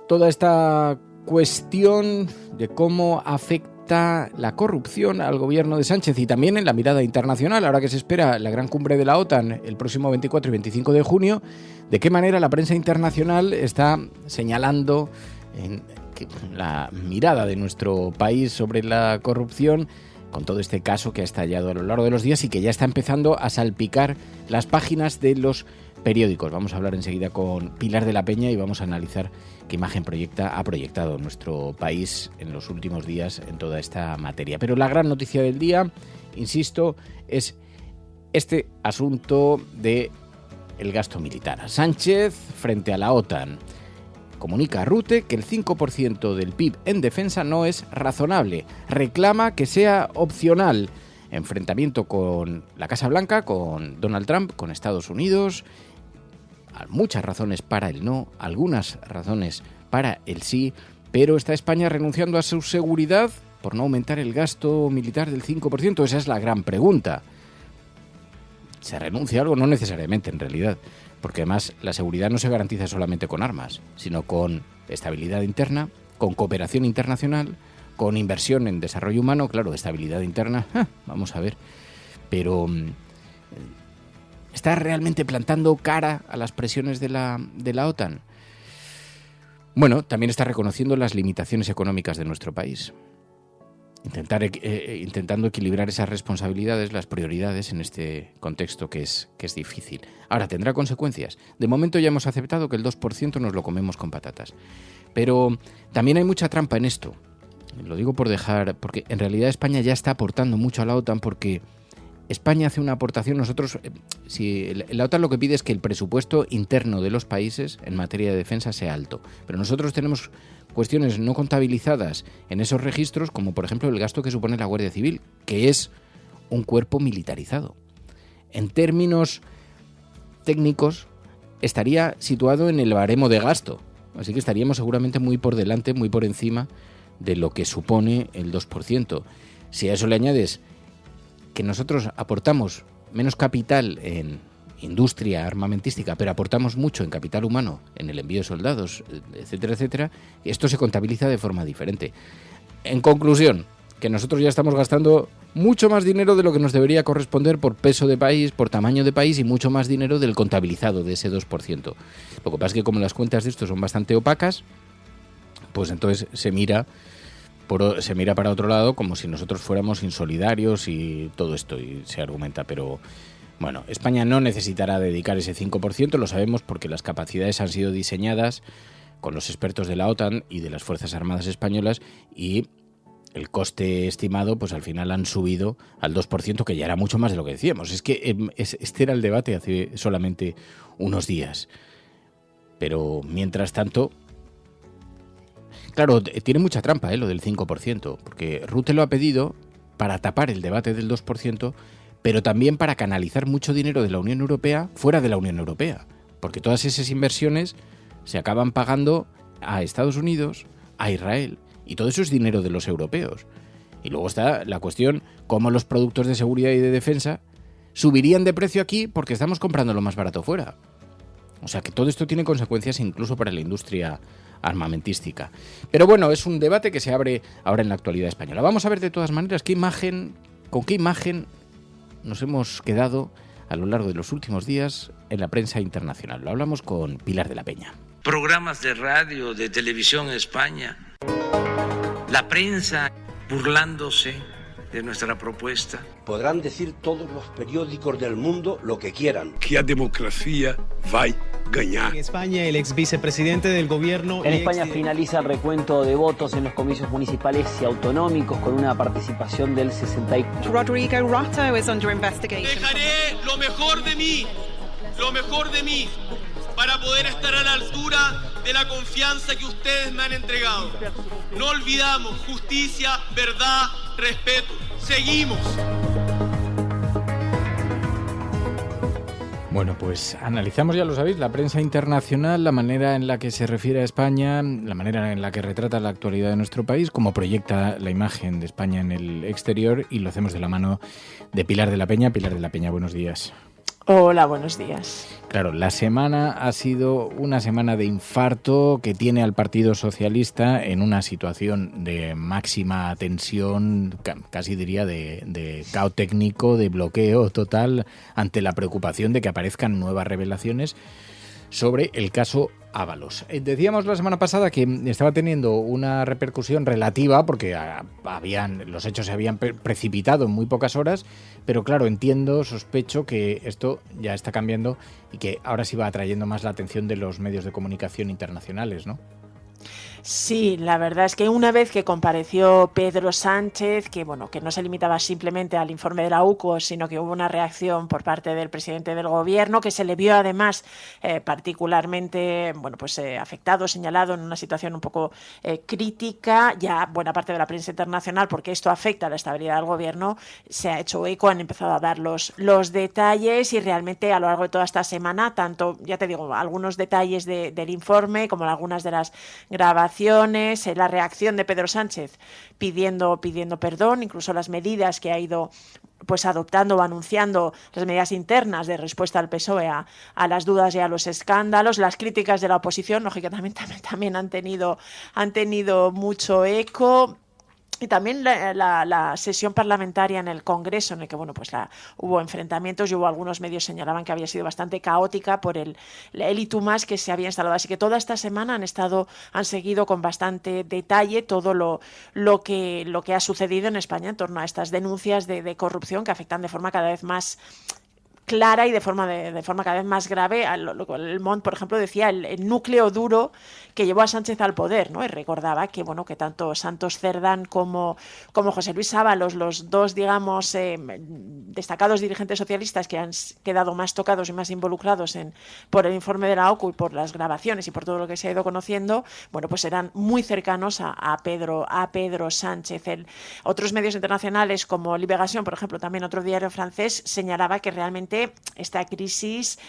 toda esta cuestión de cómo afecta la corrupción al gobierno de Sánchez y también en la mirada internacional, ahora que se espera la gran cumbre de la OTAN el próximo 24 y 25 de junio, de qué manera la prensa internacional está señalando la mirada de nuestro país sobre la corrupción con todo este caso que ha estallado a lo largo de los días y que ya está empezando a salpicar las páginas de los periódicos. Vamos a hablar enseguida con Pilar de la Peña y vamos a analizar qué imagen ha proyectado nuestro país en los últimos días en toda esta materia. Pero la gran noticia del día, insisto, es este asunto del gasto militar. Sánchez frente a la OTAN. Comunica a Rutte que el 5% del PIB en defensa no es razonable. Reclama que sea opcional. Enfrentamiento con la Casa Blanca, con Donald Trump, con Estados Unidos. Muchas razones para el no, algunas razones para el sí, pero ¿está España renunciando a su seguridad por no aumentar el gasto militar del 5%? Esa es la gran pregunta. ¿Se renuncia a algo? No necesariamente, en realidad, porque además la seguridad no se garantiza solamente con armas, sino con estabilidad interna, con cooperación internacional, con inversión en desarrollo humano, claro, estabilidad interna, vamos a ver. pero ¿está realmente plantando cara a las presiones de la OTAN? Bueno, también está reconociendo las limitaciones económicas de nuestro país. Intentando equilibrar esas responsabilidades, las prioridades en este contexto que es difícil. Ahora, tendrá consecuencias. De momento ya hemos aceptado que el 2% nos lo comemos con patatas. Pero también hay mucha trampa en esto. Lo digo porque en realidad España ya está aportando mucho a la OTAN, porque España hace una aportación. Nosotros, si la OTAN lo que pide es que el presupuesto interno de los países en materia de defensa sea alto. Pero nosotros tenemos cuestiones no contabilizadas en esos registros, como por ejemplo el gasto que supone la Guardia Civil, que es un cuerpo militarizado. En términos técnicos, estaría situado en el baremo de gasto. Así que estaríamos seguramente muy por delante, muy por encima de lo que supone el 2%. Si a eso le añades que nosotros aportamos menos capital en industria armamentística, pero aportamos mucho en capital humano, en el envío de soldados, etcétera, etcétera, esto se contabiliza de forma diferente. En conclusión, que nosotros ya estamos gastando mucho más dinero de lo que nos debería corresponder por peso de país, por tamaño de país, y mucho más dinero del contabilizado de ese 2%. Lo que pasa es que como las cuentas de esto son bastante opacas, pues entonces se mira para otro lado, como si nosotros fuéramos insolidarios y todo esto, y se argumenta. Pero bueno, España no necesitará dedicar ese 5%, lo sabemos, porque las capacidades han sido diseñadas con los expertos de la OTAN y de las Fuerzas Armadas Españolas, y el coste estimado, pues al final han subido al 2%, que ya era mucho más de lo que decíamos. Es que este era el debate hace solamente unos días. Pero mientras tanto, claro, tiene mucha trampa lo del 5%, porque Rutte lo ha pedido para tapar el debate del 2%, pero también para canalizar mucho dinero de la Unión Europea fuera de la Unión Europea, porque todas esas inversiones se acaban pagando a Estados Unidos, a Israel, y todo eso es dinero de los europeos. Y luego está la cuestión cómo los productos de seguridad y de defensa subirían de precio aquí porque estamos comprando lo más barato fuera. O sea que todo esto tiene consecuencias incluso para la industria armamentística. Pero bueno, es un debate que se abre ahora en la actualidad española. Vamos a ver de todas maneras con qué imagen nos hemos quedado a lo largo de los últimos días en la prensa internacional. Lo hablamos con Pilar de la Peña. Programas de radio, de televisión en España, la prensa burlándose de nuestra propuesta. Podrán decir todos los periódicos del mundo lo que quieran. Que a democracia va a ganar. En España, el ex vicepresidente del gobierno... En España finaliza el recuento de votos en los comicios municipales y autonómicos con una participación del 64%. Rodrigo Rato is under investigation. Dejaré lo mejor de mí, para poder estar a la altura de la confianza que ustedes me han entregado. No olvidamos justicia, verdad, respeto. Seguimos. Bueno, pues analizamos, ya lo sabéis, la prensa internacional, la manera en la que se refiere a España, la manera en la que retrata la actualidad de nuestro país, cómo proyecta la imagen de España en el exterior, y lo hacemos de la mano de Pilar de la Peña. Pilar de la Peña, buenos días. Hola, buenos días. Claro, la semana ha sido una semana de infarto que tiene al Partido Socialista en una situación de máxima tensión, casi diría de caos técnico, de bloqueo total, ante la preocupación de que aparezcan nuevas revelaciones sobre el caso Ábalos. Decíamos la semana pasada que estaba teniendo una repercusión relativa porque los hechos se habían precipitado en muy pocas horas, pero claro, sospecho que esto ya está cambiando y que ahora sí va atrayendo más la atención de los medios de comunicación internacionales, ¿no? Sí, la verdad es que una vez que compareció Pedro Sánchez, que no se limitaba simplemente al informe de la UCO, sino que hubo una reacción por parte del presidente del gobierno, que se le vio además particularmente afectado, señalado en una situación un poco crítica. Ya buena parte de la prensa internacional, porque esto afecta a la estabilidad del gobierno, se ha hecho eco, han empezado a dar los detalles, y realmente a lo largo de toda esta semana, tanto, ya te digo, algunos detalles del informe como algunas de las grabaciones, la reacción de Pedro Sánchez pidiendo perdón, incluso las medidas que ha ido adoptando o anunciando, las medidas internas de respuesta al PSOE a las dudas y a los escándalos, las críticas de la oposición, lógicamente también han tenido mucho eco. Y también la sesión parlamentaria en el Congreso, en el que hubo enfrentamientos y hubo algunos medios señalaban que había sido bastante caótica por el y tú más que se había instalado. Así que toda esta semana han seguido con bastante detalle todo lo que ha sucedido en España en torno a estas denuncias de corrupción que afectan de forma cada vez más clara y de forma cada vez más grave. El Mont, por ejemplo, decía el núcleo duro que llevó a Sánchez al poder, ¿no? Y recordaba que que tanto Santos Cerdán como José Luis Ábalos, los dos, digamos, destacados dirigentes socialistas que han quedado más tocados y más involucrados por el informe de la OCU y por las grabaciones y por todo lo que se ha ido conociendo, pues eran muy cercanos a Pedro Sánchez. Otros medios internacionales como Libération, por ejemplo, también otro diario francés, señalaba que realmente esta crisis,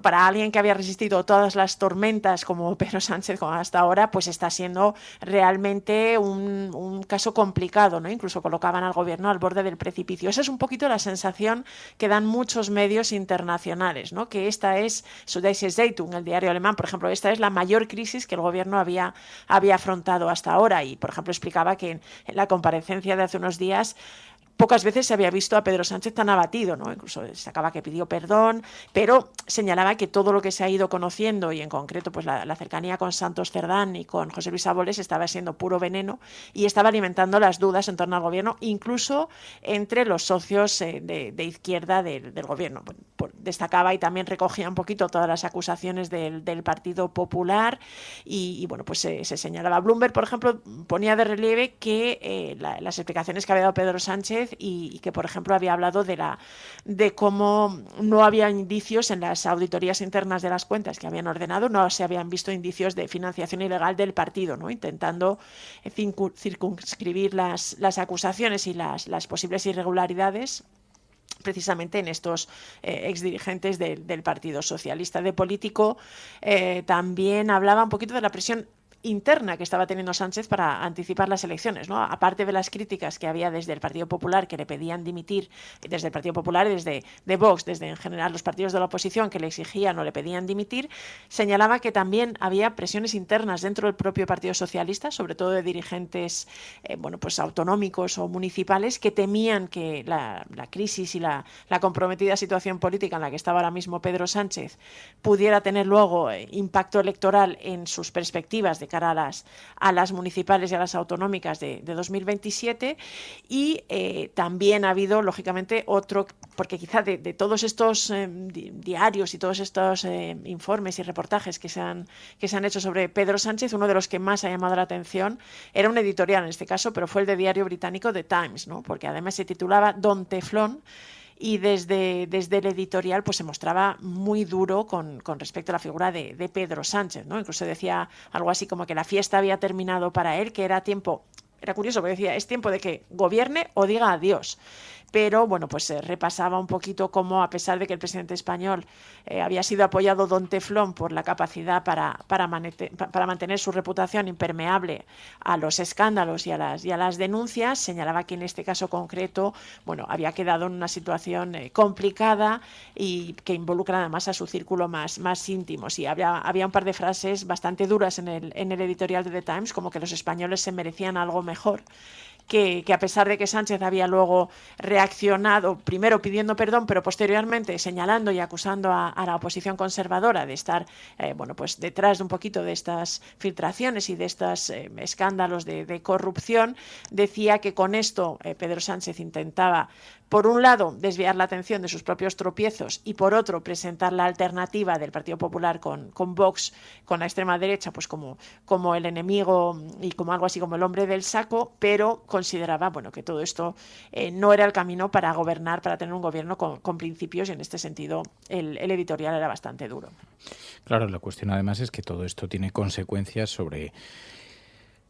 para alguien que había resistido todas las tormentas como Pedro Sánchez como hasta ahora, pues está siendo realmente un caso complicado, ¿no? Incluso colocaban al gobierno al borde del precipicio. Esa es un poquito la sensación que dan muchos medios internacionales, ¿no? Que esta es Süddeutsche Zeitung, el diario alemán, por ejemplo, esta es la mayor crisis que el gobierno había afrontado hasta ahora, y por ejemplo explicaba que en la comparecencia de hace unos días pocas veces se había visto a Pedro Sánchez tan abatido, ¿no? Incluso destacaba que pidió perdón, pero señalaba que todo lo que se ha ido conociendo, y en concreto pues la cercanía con Santos Cerdán y con José Luis Ábalos, estaba siendo puro veneno y estaba alimentando las dudas en torno al gobierno, incluso entre los socios de izquierda del gobierno. Destacaba y también recogía un poquito todas las acusaciones del Partido Popular y se señalaba. Bloomberg, por ejemplo, ponía de relieve que las explicaciones que había dado Pedro Sánchez y que, por ejemplo, había hablado de cómo no había indicios en las auditorías internas de las cuentas que habían ordenado, no se habían visto indicios de financiación ilegal del partido, ¿no? Intentando circunscribir las acusaciones y las posibles irregularidades precisamente en estos exdirigentes del Partido Socialista. De Político también hablaba un poquito de la presión interna que estaba teniendo Sánchez para anticipar las elecciones, ¿no? Aparte de las críticas que había desde el Partido Popular, que le pedían dimitir, desde el Partido Popular y desde Vox, desde en general los partidos de la oposición que le exigían o le pedían dimitir, señalaba que también había presiones internas dentro del propio Partido Socialista, sobre todo de dirigentes autonómicos o municipales, que temían que la crisis y la comprometida situación política en la que estaba ahora mismo Pedro Sánchez pudiera tener luego impacto electoral en sus perspectivas de cara a las municipales y a las autonómicas de 2027, y también ha habido, lógicamente, otro, porque quizá de todos estos diarios y todos estos informes y reportajes que se han hecho sobre Pedro Sánchez, uno de los que más ha llamado la atención era un editorial en este caso, pero fue el de diario británico The Times, ¿no? Porque además se titulaba Don Teflón, y desde el editorial pues se mostraba muy duro con respecto a la figura de Pedro Sánchez, ¿no? Incluso decía algo así como que la fiesta había terminado para él, que era curioso porque decía, es tiempo de que gobierne o diga adiós. Pero repasaba un poquito cómo, a pesar de que el presidente español había sido apoyado don Teflón por la capacidad para mantener su reputación impermeable a los escándalos y a las denuncias, señalaba que en este caso concreto había quedado en una situación complicada y que involucra además a su círculo más íntimo. Sí, había un par de frases bastante duras en el editorial de The Times, como que los españoles se merecían algo mejor, que a pesar de que Sánchez había luego reaccionado, primero pidiendo perdón, pero posteriormente señalando y acusando a la oposición conservadora de estar detrás de un poquito de estas filtraciones y de estos escándalos de corrupción, decía que con esto Pedro Sánchez intentaba, por un lado, desviar la atención de sus propios tropiezos y por otro, presentar la alternativa del Partido Popular con Vox, con la extrema derecha, pues como el enemigo y como algo así como el hombre del saco, pero consideraba que todo esto no era el camino para gobernar, para tener un gobierno con principios, y en este sentido el editorial era bastante duro. Claro, la cuestión además es que todo esto tiene consecuencias sobre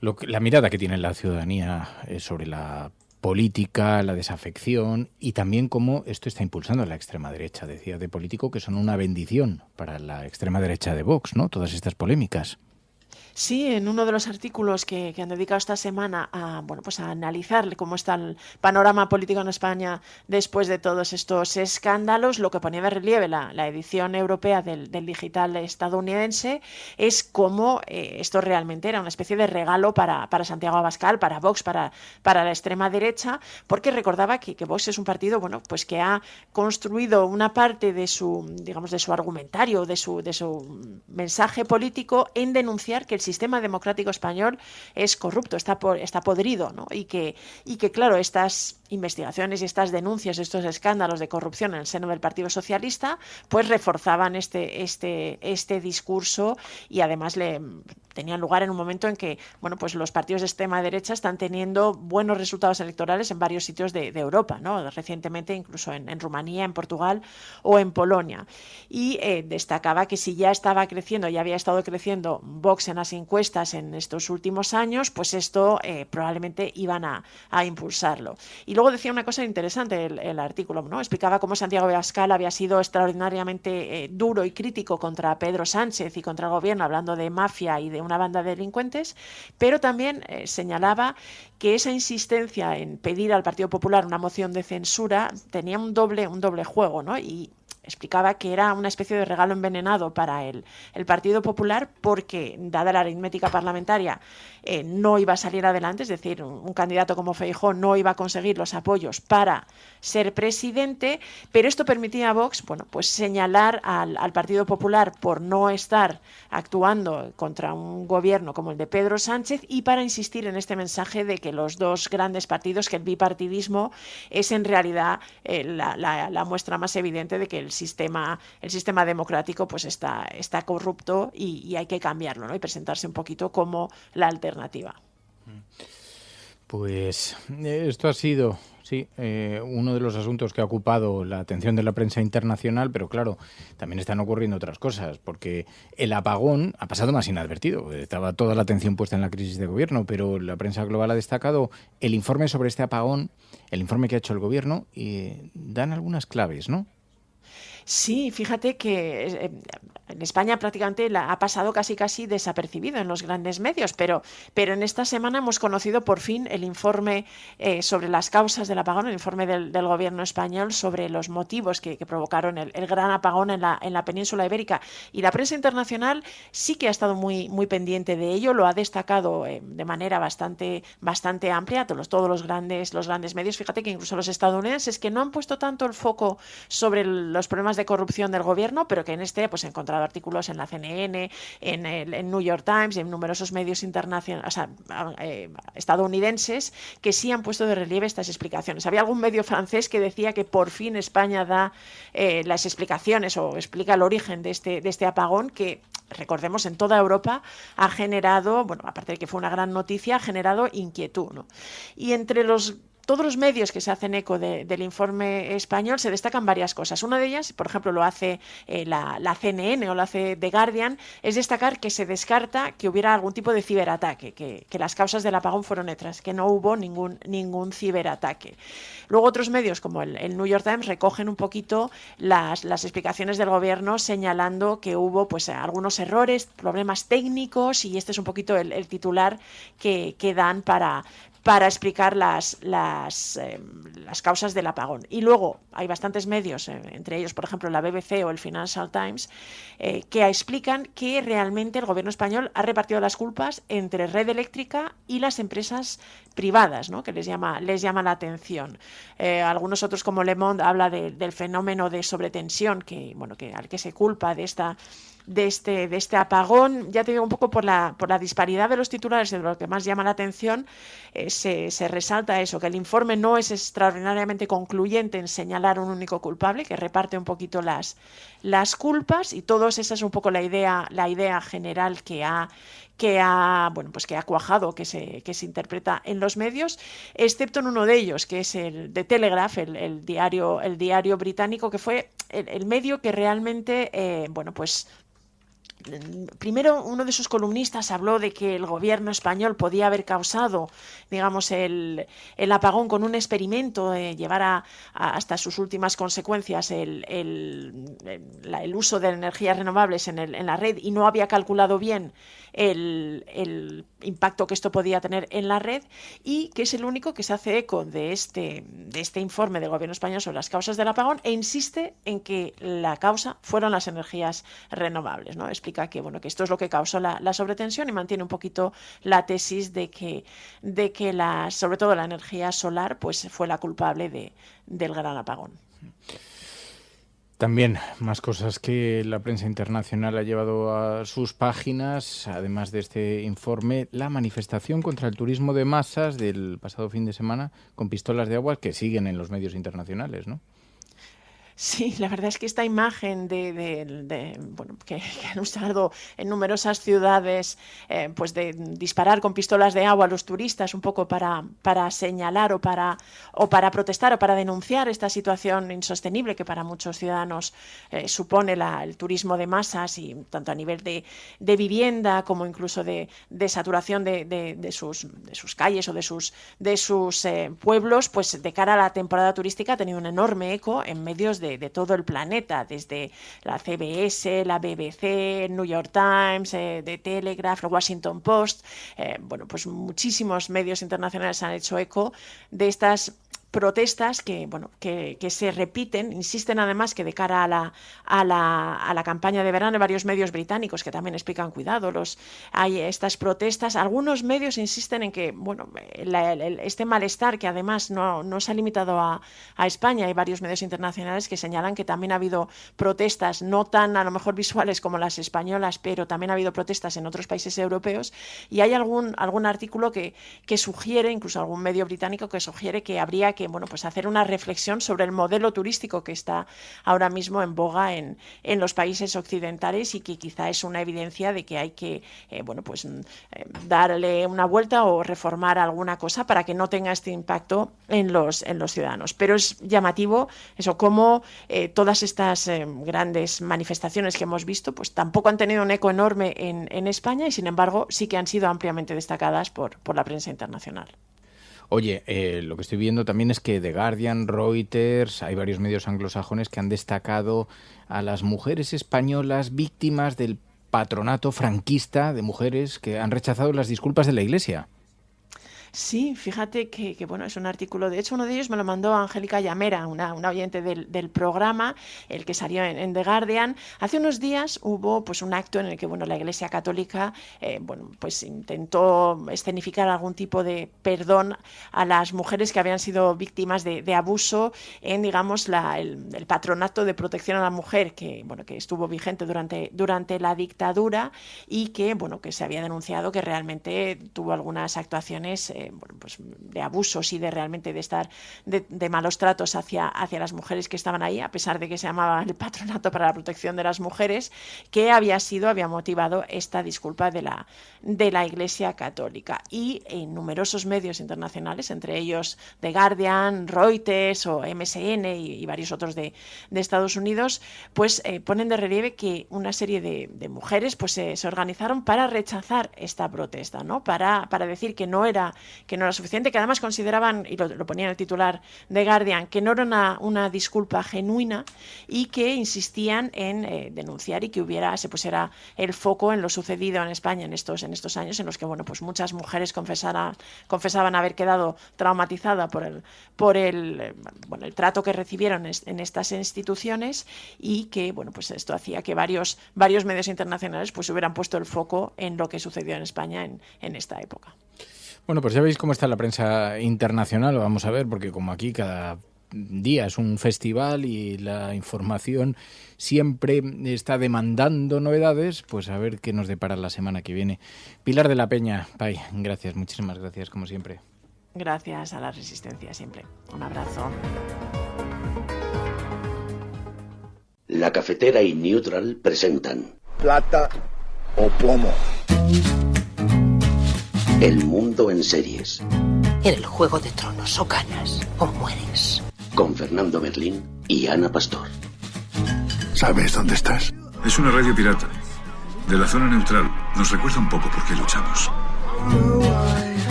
la mirada que tiene la ciudadanía sobre la política, la desafección, y también cómo esto está impulsando a la extrema derecha. Decía de Político que son una bendición para la extrema derecha de Vox, ¿no? Todas estas polémicas. Sí, en uno de los artículos que han dedicado esta semana a, pues a analizar cómo está el panorama político en España después de todos estos escándalos, lo que ponía de relieve la edición europea del digital estadounidense es cómo esto realmente era una especie de regalo para Santiago Abascal, para Vox, para la extrema derecha, porque recordaba que Vox es un partido pues que ha construido una parte de su, digamos, de su argumentario, de su mensaje político en denunciar que el sistema democrático español es corrupto, está podrido, ¿no? Y que claro, estas investigaciones y estas denuncias, estos escándalos de corrupción en el seno del Partido Socialista, pues reforzaban este discurso y además tenían lugar en un momento en que, pues los partidos de extrema derecha están teniendo buenos resultados electorales en varios sitios de Europa, ¿no? Recientemente incluso en Rumanía, en Portugal o en Polonia. Y destacaba que si ya estaba creciendo, ya había estado creciendo Vox en las encuestas en estos últimos años, pues esto probablemente iban a impulsarlo. Y luego decía una cosa interesante el artículo, ¿no? Explicaba cómo Santiago Abascal había sido extraordinariamente duro y crítico contra Pedro Sánchez y contra el gobierno, hablando de mafia y de una banda de delincuentes, pero también señalaba que esa insistencia en pedir al Partido Popular una moción de censura tenía un doble juego, ¿no? Y explicaba que era una especie de regalo envenenado para el Partido Popular porque, dada la aritmética parlamentaria, no iba a salir adelante, es decir, un candidato como Feijóo no iba a conseguir los apoyos para ser presidente, pero esto permitía a Vox, pues señalar al Partido Popular por no estar actuando contra un gobierno como el de Pedro Sánchez y para insistir en este mensaje de que los dos grandes partidos, que el bipartidismo es en realidad la muestra más evidente de que el sistema democrático pues está corrupto y hay que cambiarlo, ¿no? Y presentarse un poquito como la alternativa. Pues esto ha sido, sí, uno de los asuntos que ha ocupado la atención de la prensa internacional, pero claro, también están ocurriendo otras cosas, porque el apagón ha pasado más inadvertido. Estaba toda la atención puesta en la crisis de gobierno, pero la prensa global ha destacado el informe sobre este apagón, el informe que ha hecho el gobierno, y dan algunas claves, ¿no? Sí, fíjate que en España prácticamente ha pasado casi desapercibido en los grandes medios, pero en esta semana hemos conocido por fin el informe sobre las causas del apagón, el informe del gobierno español sobre los motivos que provocaron el gran apagón en la península ibérica. Y la prensa internacional sí que ha estado muy pendiente de ello, lo ha destacado de manera bastante amplia, todos los grandes medios. Fíjate que incluso los estadounidenses, que no han puesto tanto el foco sobre los problemas de corrupción del gobierno, pero que en pues he encontrado artículos en la CNN, en el New York Times y en numerosos medios internacionales, estadounidenses, que sí han puesto de relieve estas explicaciones. Había algún medio francés que decía que por fin España da las explicaciones o explica el origen de este apagón que, recordemos, en toda Europa ha generado, aparte de que fue una gran noticia, ha generado inquietud, ¿no? Y entre todos los medios que se hacen eco del informe español se destacan varias cosas. Una de ellas, por ejemplo, lo hace la CNN o lo hace The Guardian, es destacar que se descarta que hubiera algún tipo de ciberataque, que las causas del apagón fueron otras, que no hubo ningún ciberataque. Luego otros medios, como el New York Times, recogen un poquito las explicaciones del gobierno, señalando que hubo pues algunos errores, problemas técnicos, y este es un poquito el titular que dan para explicar las causas del apagón. Y luego hay bastantes medios, entre ellos, por ejemplo, la BBC o el Financial Times, que explican que realmente el gobierno español ha repartido las culpas entre Red Eléctrica y las empresas privadas, ¿no? Que les llama la atención. Algunos otros, como Le Monde, habla del fenómeno de sobretensión al que se culpa de este apagón. Ya te digo, un poco por la disparidad de los titulares, de lo que más llama la atención, se resalta eso, que el informe no es extraordinariamente concluyente en señalar un único culpable, que reparte un poquito las culpas, y todos esa es un poco la idea general que ha cuajado, que se interpreta en los medios, excepto en uno de ellos, que es el de Telegraph, el diario británico, que fue el medio que realmente primero uno de sus columnistas habló de que el gobierno español podía haber causado, digamos, el apagón con un experimento, llevar hasta sus últimas consecuencias el uso de energías renovables en la red, y no había calculado bien el impacto que esto podía tener en la red, y que es el único que se hace eco de este informe del gobierno español sobre las causas del apagón, e insiste en que la causa fueron las energías renovables, ¿no? Explica que esto es lo que causó la sobretensión, y mantiene un poquito la tesis de que sobre todo la energía solar pues fue la culpable del gran apagón. También más cosas que la prensa internacional ha llevado a sus páginas, además de este informe: la manifestación contra el turismo de masas del pasado fin de semana con pistolas de agua, que siguen en los medios internacionales, ¿no? Sí, la verdad es que esta imagen que han usado en numerosas ciudades, pues de disparar con pistolas de agua a los turistas, un poco para señalar o para protestar o para denunciar esta situación insostenible que para muchos ciudadanos supone el turismo de masas, y tanto a nivel de vivienda como incluso de saturación de sus calles o de sus pueblos, pues de cara a la temporada turística ha tenido un enorme eco en medios de todo el planeta, desde la CBS, la BBC, New York Times, The Telegraph, el Washington Post. Pues muchísimos medios internacionales han hecho eco de estas protestas que se repiten. Insisten además que de cara a la campaña de verano, varios medios británicos que también explican, cuidado, hay estas protestas. Algunos medios insisten en que este malestar, que además no se ha limitado a España, hay varios medios internacionales que señalan que también ha habido protestas, no tan a lo mejor visuales como las españolas, pero también ha habido protestas en otros países europeos, y hay algún artículo que sugiere, incluso algún medio británico que sugiere que habría que hacer una reflexión sobre el modelo turístico que está ahora mismo en boga en los países occidentales, y que quizá es una evidencia de que hay que darle una vuelta o reformar alguna cosa para que no tenga este impacto en los ciudadanos. Pero es llamativo eso, cómo todas estas grandes manifestaciones que hemos visto pues tampoco han tenido un eco enorme en España, y sin embargo sí que han sido ampliamente destacadas por la prensa internacional. Oye, lo que estoy viendo también es que The Guardian, Reuters, hay varios medios anglosajones que han destacado a las mujeres españolas víctimas del patronato franquista de mujeres que han rechazado las disculpas de la Iglesia. Sí, fíjate que es un artículo, de hecho uno de ellos me lo mandó Angélica Llamera, una oyente del programa, el que salió en The Guardian. Hace unos días hubo pues un acto en el que la Iglesia Católica pues intentó escenificar algún tipo de perdón a las mujeres que habían sido víctimas de abuso en, digamos, el patronato de protección a la mujer que estuvo vigente durante la dictadura, y que se había denunciado que realmente tuvo algunas actuaciones de abusos y de realmente de malos tratos hacia las mujeres que estaban ahí, a pesar de que se llamaba el Patronato para la Protección de las Mujeres, que había motivado esta disculpa de la Iglesia Católica. Y en numerosos medios internacionales, entre ellos The Guardian, Reuters o MSN y varios otros de Estados Unidos, pues ponen de relieve que una serie de mujeres pues se organizaron para rechazar esta protesta, ¿no? Para decir que no era suficiente, que además consideraban, y lo ponía en el titular de Guardian, que no era una disculpa genuina, y que insistían en denunciar y que se pusiera el foco en lo sucedido en España en estos años en los que pues muchas mujeres confesaban haber quedado traumatizadas por el trato que recibieron en estas instituciones, y que pues esto hacía que varios medios internacionales pues hubieran puesto el foco en lo que sucedió en España en esta época. Bueno, pues ya veis cómo está la prensa internacional, vamos a ver, porque como aquí cada día es un festival y la información siempre está demandando novedades, pues a ver qué nos depara la semana que viene. Pilar de la Peña, Pai, gracias, muchísimas gracias, como siempre. Gracias a la Resistencia siempre. Un abrazo. La Cafetera y Neutral presentan Plata o plomo. El mundo en series. En el Juego de Tronos, o ganas o mueres. Con Fernando Merlín y Ana Pastor. ¿Sabes dónde estás? Es una radio pirata. de la zona neutral. Nos recuerda un poco por qué luchamos.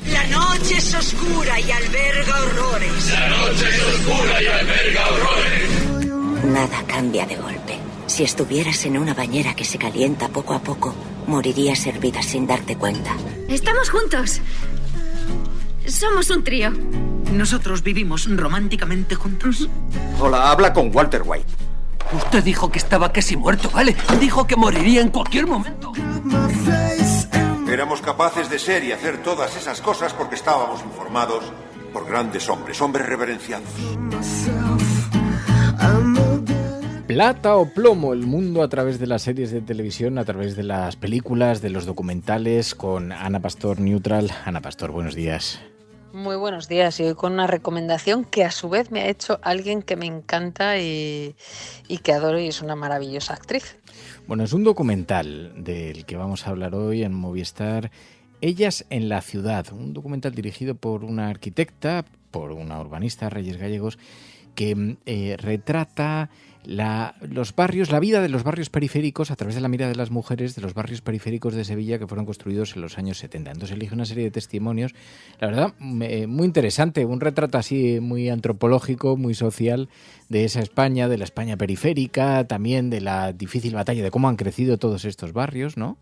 La noche es oscura y alberga horrores. La noche es oscura y alberga horrores. Nada cambia de golpe. Si estuvieras en una bañera que se calienta poco a poco, morirías hervida sin darte cuenta. Estamos juntos. Somos un trío. ¿Nosotros vivimos románticamente juntos? Hola, habla con Walter White. Usted dijo que estaba casi muerto, ¿vale? Dijo que moriría en cualquier momento. Éramos capaces de ser y hacer todas esas cosas porque estábamos informados por grandes hombres reverenciados. Plata o plomo, el mundo a través de las series de televisión, a través de las películas, de los documentales, con Ana Pastor Neutral. Ana Pastor, buenos días. Muy buenos días, y hoy con una recomendación que a su vez me ha hecho alguien que me encanta y que adoro, y es una maravillosa actriz. Bueno, es un documental del que vamos a hablar hoy en Movistar, Ellas en la ciudad, un documental dirigido por una arquitecta, por una urbanista, Reyes Gallegos, que retrata los barrios, la vida de los barrios periféricos a través de la mirada de las mujeres de los barrios periféricos de Sevilla que fueron construidos en los años 70. Entonces elige una serie de testimonios, la verdad, muy interesante, un retrato así muy antropológico, muy social de esa España, de la España periférica, también de la difícil batalla de cómo han crecido todos estos barrios, ¿no?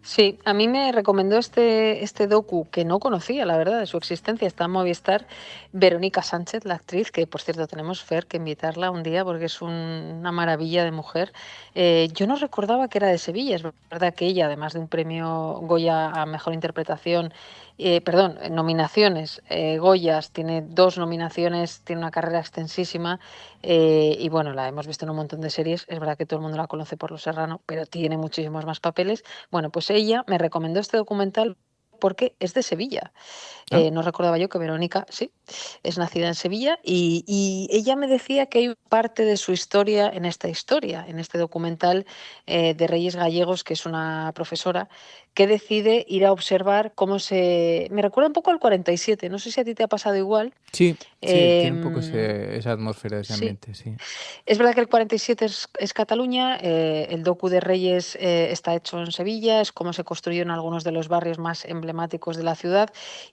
Sí, a mí me recomendó este docu, que no conocía, la verdad, de su existencia, está en Movistar, Verónica Sánchez, la actriz, que por cierto tenemos, Fer, que invitarla un día porque es una maravilla de mujer. Yo no recordaba que era de Sevilla, es verdad que ella, además de un premio Goya a Mejor Interpretación, nominaciones, Goyas, tiene 2 nominaciones, tiene una carrera extensísima y bueno, la hemos visto en un montón de series, es verdad que todo el mundo la conoce por Los Serrano, pero tiene muchísimos más papeles. Bueno, pues ella me recomendó este documental porque es de Sevilla. No recordaba yo que Verónica, sí, es nacida en Sevilla y ella me decía que hay parte de su historia, en este documental de Reyes Gallegos, que es una profesora, que decide ir a observar cómo me recuerda un poco al 47, no sé si a ti te ha pasado igual. Sí, tiene un poco esa atmósfera, ese ambiente, sí. Es verdad que el 47 es Cataluña, el docu de Reyes está hecho en Sevilla, es cómo se construyeron algunos de los barrios más emblemáticos de la ciudad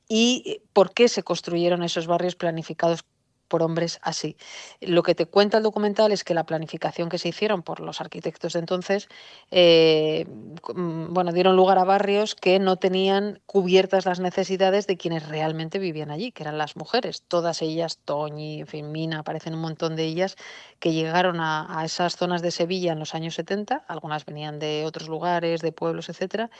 y por qué se construyeron esos barrios planificados por hombres así. Lo que te cuenta el documental es que la planificación que se hicieron por los arquitectos de entonces, dieron lugar a barrios que no tenían cubiertas las necesidades de quienes realmente vivían allí, que eran las mujeres. Todas ellas, Toñi, en fin, Mina, aparecen un montón de ellas que llegaron a esas zonas de Sevilla en los años 70, algunas venían de otros lugares, de pueblos, etcétera,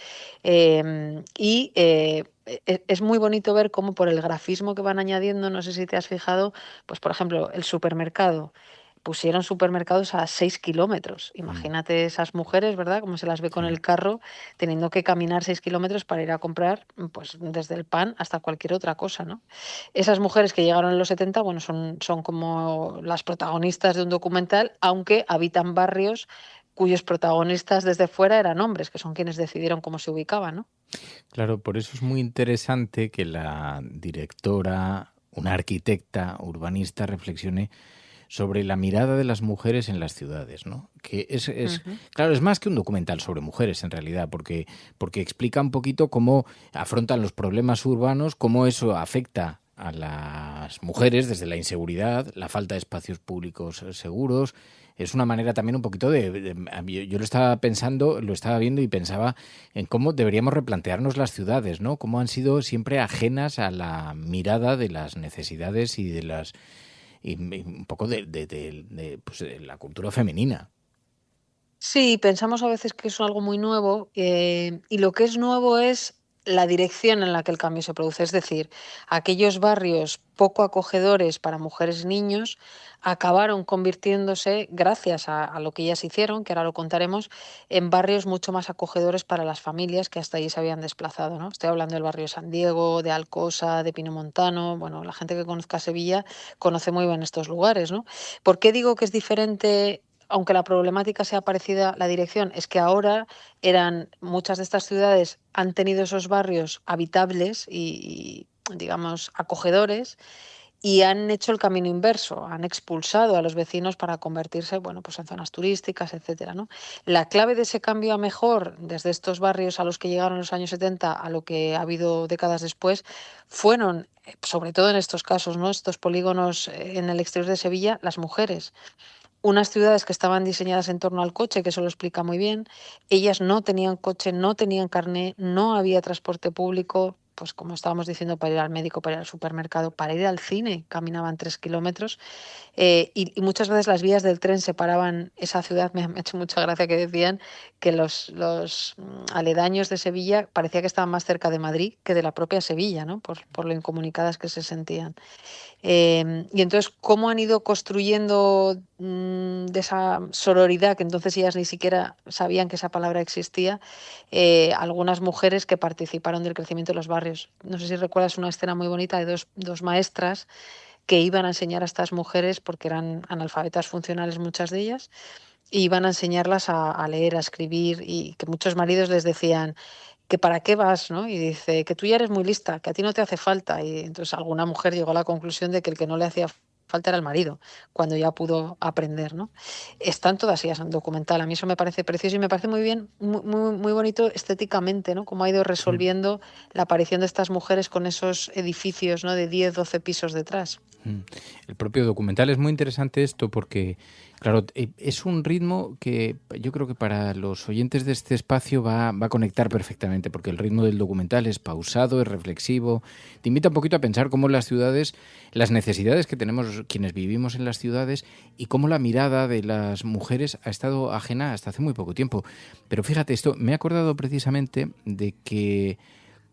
es muy bonito ver cómo por el grafismo que van añadiendo, no sé si te has fijado, pues por ejemplo, el supermercado. Pusieron supermercados a 6 kilómetros. Imagínate esas mujeres, ¿verdad? Cómo se las ve con el carro, teniendo que caminar 6 kilómetros para ir a comprar, pues desde el pan hasta cualquier otra cosa, ¿no? Esas mujeres que llegaron en los 70, bueno, son como las protagonistas de un documental, aunque habitan barrios cuyos protagonistas desde fuera eran hombres, que son quienes decidieron cómo se ubicaban, ¿no? Claro, por eso es muy interesante que la directora, una arquitecta urbanista, reflexione sobre la mirada de las mujeres en las ciudades, ¿no? Que claro, es más que un documental sobre mujeres en realidad, porque explica un poquito cómo afrontan los problemas urbanos, cómo eso afecta a las mujeres desde la inseguridad, la falta de espacios públicos seguros. Es una manera también un poquito yo lo estaba pensando, lo estaba viendo y pensaba en cómo deberíamos replantearnos las ciudades, ¿no? Cómo han sido siempre ajenas a la mirada de las necesidades y un poco de la cultura femenina. Sí, pensamos a veces que es algo muy nuevo y lo que es nuevo es la dirección en la que el cambio se produce. Es decir, aquellos barrios poco acogedores para mujeres y niños acabaron convirtiéndose, gracias a lo que ellas hicieron, que ahora lo contaremos, en barrios mucho más acogedores para las familias que hasta allí se habían desplazado, ¿no? Estoy hablando del barrio de San Diego, de Alcosa, de Pinomontano. Bueno, la gente que conozca Sevilla conoce muy bien estos lugares, ¿no? ¿Por qué digo que es diferente? Aunque la problemática sea parecida, la dirección es que ahora muchas de estas ciudades han tenido esos barrios habitables y digamos, acogedores, y han hecho el camino inverso, han expulsado a los vecinos para convertirse, bueno, pues en zonas turísticas, etcétera, ¿no? La clave de ese cambio a mejor, desde estos barrios a los que llegaron en los años 70 a lo que ha habido décadas después, fueron, sobre todo en estos casos, ¿no?, estos polígonos en el exterior de Sevilla, las mujeres. Unas ciudades que estaban diseñadas en torno al coche, que eso lo explica muy bien, ellas no tenían coche, no tenían carné, no había transporte público, pues como estábamos diciendo, para ir al médico, para ir al supermercado, para ir al cine, caminaban 3 kilómetros, y muchas veces las vías del tren separaban esa ciudad. Me ha hecho mucha gracia que decían que los aledaños de Sevilla parecía que estaban más cerca de Madrid que de la propia Sevilla, ¿no?, por lo incomunicadas que se sentían. Y entonces, ¿cómo han ido construyendo de esa sororidad, que entonces ellas ni siquiera sabían que esa palabra existía, algunas mujeres que participaron del crecimiento de los barrios? No sé si recuerdas una escena muy bonita de dos maestras que iban a enseñar a estas mujeres, porque eran analfabetas funcionales muchas de ellas, y iban a enseñarlas a leer, a escribir, y que muchos maridos les decían que para qué vas, ¿no? Y dice que tú ya eres muy lista, que a ti no te hace falta. Y entonces alguna mujer llegó a la conclusión de que el que no le hacía falta era el marido, cuando ya pudo aprender, ¿no? Están todas ellas en documental. A mí eso me parece precioso y me parece muy bien, muy bonito estéticamente, ¿no?, cómo ha ido resolviendo la aparición de estas mujeres con esos edificios, ¿no?, de 10, 12 pisos detrás. El propio documental es muy interesante esto porque, claro, es un ritmo que yo creo que para los oyentes de este espacio va a conectar perfectamente, porque el ritmo del documental es pausado, es reflexivo, te invita un poquito a pensar cómo las ciudades, las necesidades que tenemos quienes vivimos en las ciudades y cómo la mirada de las mujeres ha estado ajena hasta hace muy poco tiempo. Pero fíjate, esto me he acordado precisamente de que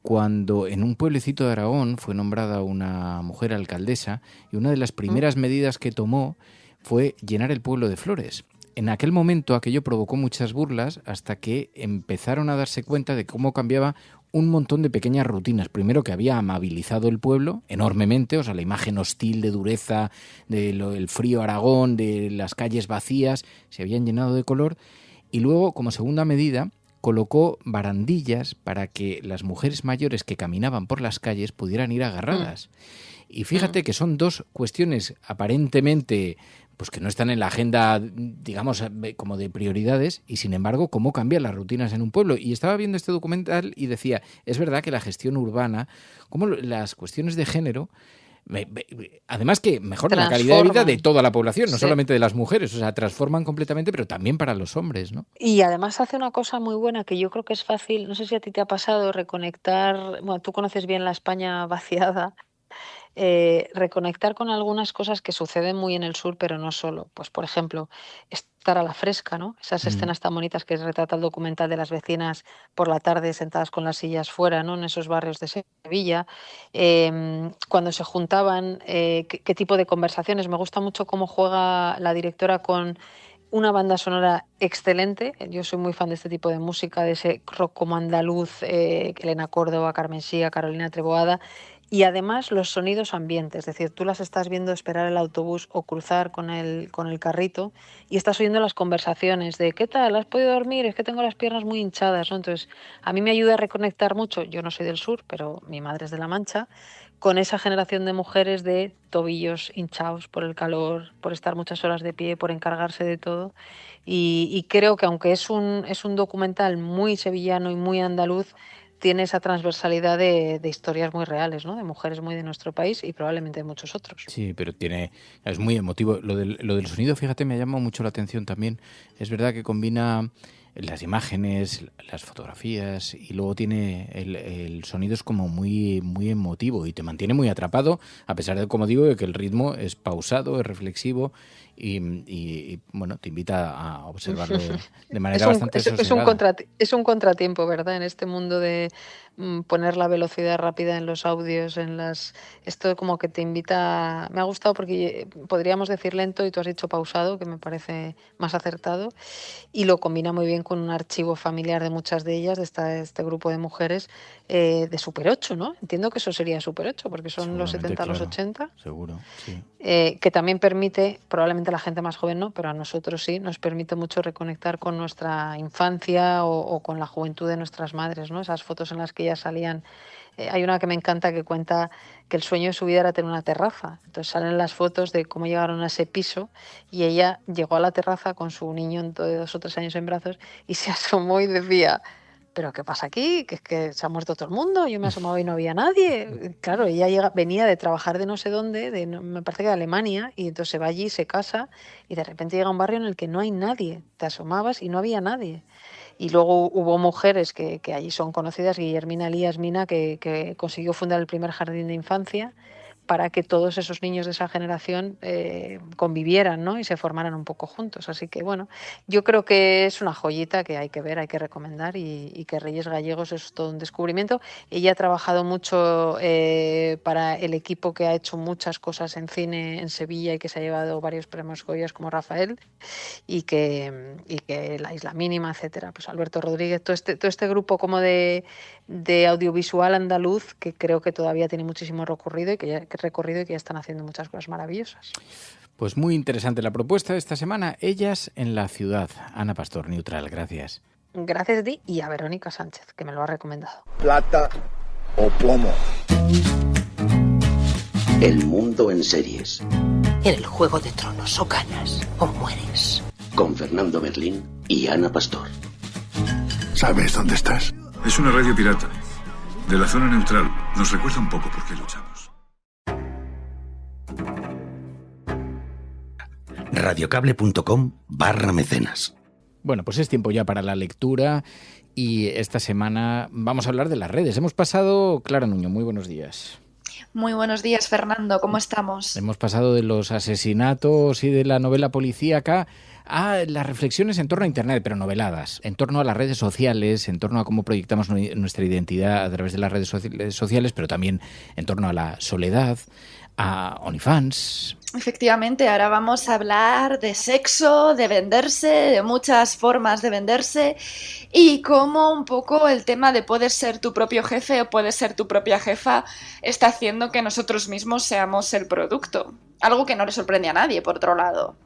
cuando en un pueblecito de Aragón fue nombrada una mujer alcaldesa y una de las primeras medidas que tomó fue llenar el pueblo de flores. En aquel momento aquello provocó muchas burlas hasta que empezaron a darse cuenta de cómo cambiaba un montón de pequeñas rutinas. Primero, que había amabilizado el pueblo enormemente, o sea, la imagen hostil de dureza, del frío Aragón, de las calles vacías, se habían llenado de color. Y luego, como segunda medida, colocó barandillas para que las mujeres mayores que caminaban por las calles pudieran ir agarradas. Y fíjate que son dos cuestiones aparentemente pues que no están en la agenda, digamos, como de prioridades, y sin embargo, cómo cambian las rutinas en un pueblo. Y estaba viendo este documental y decía, es verdad que la gestión urbana, como las cuestiones de género, además que mejoran la calidad de vida de toda la población, no solamente de las mujeres, o sea, transforman completamente, pero también para los hombres, ¿no? Y además hace una cosa muy buena que yo creo que es fácil, no sé si a ti te ha pasado, reconectar, bueno, tú conoces bien la España vaciada, reconectar con algunas cosas que suceden muy en el sur, pero no solo. Pues, por ejemplo, estar a la fresca, ¿no? Esas escenas tan bonitas que retrata el documental de las vecinas por la tarde sentadas con las sillas fuera, ¿no?, en esos barrios de Sevilla. Cuando se juntaban, qué tipo de conversaciones. Me gusta mucho cómo juega la directora con una banda sonora excelente. Yo soy muy fan de este tipo de música, de ese rock como andaluz, Elena Córdoba, Carmen Sía, Carolina Treboada. Y además los sonidos ambientes, es decir, tú las estás viendo esperar el autobús o cruzar con el carrito y estás oyendo las conversaciones de ¿qué tal? ¿Has podido dormir? Es que tengo las piernas muy hinchadas, ¿no? Entonces, a mí me ayuda a reconectar mucho, yo no soy del sur, pero mi madre es de La Mancha, con esa generación de mujeres de tobillos hinchados por el calor, por estar muchas horas de pie, por encargarse de todo. Y creo que aunque es un documental muy sevillano y muy andaluz, tiene esa transversalidad de historias muy reales, ¿no?, de mujeres muy de nuestro país y probablemente de muchos otros. Sí, pero es muy emotivo. Lo del sonido, fíjate, me ha llamado mucho la atención también. Es verdad que combina las imágenes, las fotografías y luego tiene el sonido es como muy emotivo y te mantiene muy atrapado, a pesar de, como digo, de que el ritmo es pausado, es reflexivo y bueno, te invita a observarlo de manera bastante sosegada. Es un contratiempo, ¿verdad?, en este mundo de poner la velocidad rápida en los audios, esto como que te invita. Me ha gustado porque podríamos decir lento y tú has dicho pausado, que me parece más acertado, y lo combina muy bien con un archivo familiar de muchas de ellas, de este grupo de mujeres de Super 8, ¿no? Entiendo que eso sería Super 8 porque son los 70, claro, los 80. Seguro, sí. Que también permite, probablemente a la gente más joven no, pero a nosotros sí, nos permite mucho reconectar con nuestra infancia o con la juventud de nuestras madres, ¿no? Esas fotos en las que ellas salían Hay una que me encanta que cuenta que el sueño de su vida era tener una terraza. Entonces salen las fotos de cómo llegaron a ese piso y ella llegó a la terraza con su niño de 2 o 3 años en brazos y se asomó y decía: ¿pero qué pasa aquí? Que es que se ha muerto todo el mundo, yo me asomaba y no había nadie. Claro, ella venía de trabajar de no sé dónde, me parece que de Alemania, y entonces se va allí, se casa y de repente llega a un barrio en el que no hay nadie. Te asomabas y no había nadie. Y luego hubo mujeres que allí son conocidas, Guillermina Elías Mina, que consiguió fundar el primer jardín de infancia para que todos esos niños de esa generación convivieran, ¿no? Y se formaran un poco juntos. Así que, bueno, yo creo que es una joyita que hay que ver, hay que recomendar, y que Reyes Gallegos es todo un descubrimiento. Ella ha trabajado mucho para el equipo que ha hecho muchas cosas en cine en Sevilla y que se ha llevado varios premios Goyas como Rafael, y que La Isla Mínima, etcétera. Pues Alberto Rodríguez, todo este grupo como de audiovisual andaluz, que creo que todavía tiene muchísimo recorrido y que ya están haciendo muchas cosas maravillosas. Pues muy interesante la propuesta de esta semana. Ellas en la ciudad. Ana Pastor, Neutral, gracias. Gracias a ti y a Verónica Sánchez, que me lo ha recomendado. Plata o plomo. El mundo en series. En el Juego de Tronos, o ganas o mueres. Con Fernando Berlín y Ana Pastor. ¿Sabes dónde estás? Es una radio pirata. De la zona neutral. Nos recuerda un poco por qué luchamos. Radiocable.com/mecenas. Bueno, pues es tiempo ya para la lectura y esta semana vamos a hablar de las redes. Hemos pasado... Clara Nuño, muy buenos días. Muy buenos días, Fernando. ¿Cómo estamos? Hemos pasado de los asesinatos y de la novela policíaca a las reflexiones en torno a Internet, pero noveladas, en torno a las redes sociales, en torno a cómo proyectamos nuestra identidad a través de las redes sociales, pero también en torno a la soledad, a OnlyFans. Efectivamente, ahora vamos a hablar de sexo, de venderse, de muchas formas de venderse, y cómo un poco el tema de puedes ser tu propio jefe o puedes ser tu propia jefa está haciendo que nosotros mismos seamos el producto. Algo que no le sorprende a nadie, por otro lado.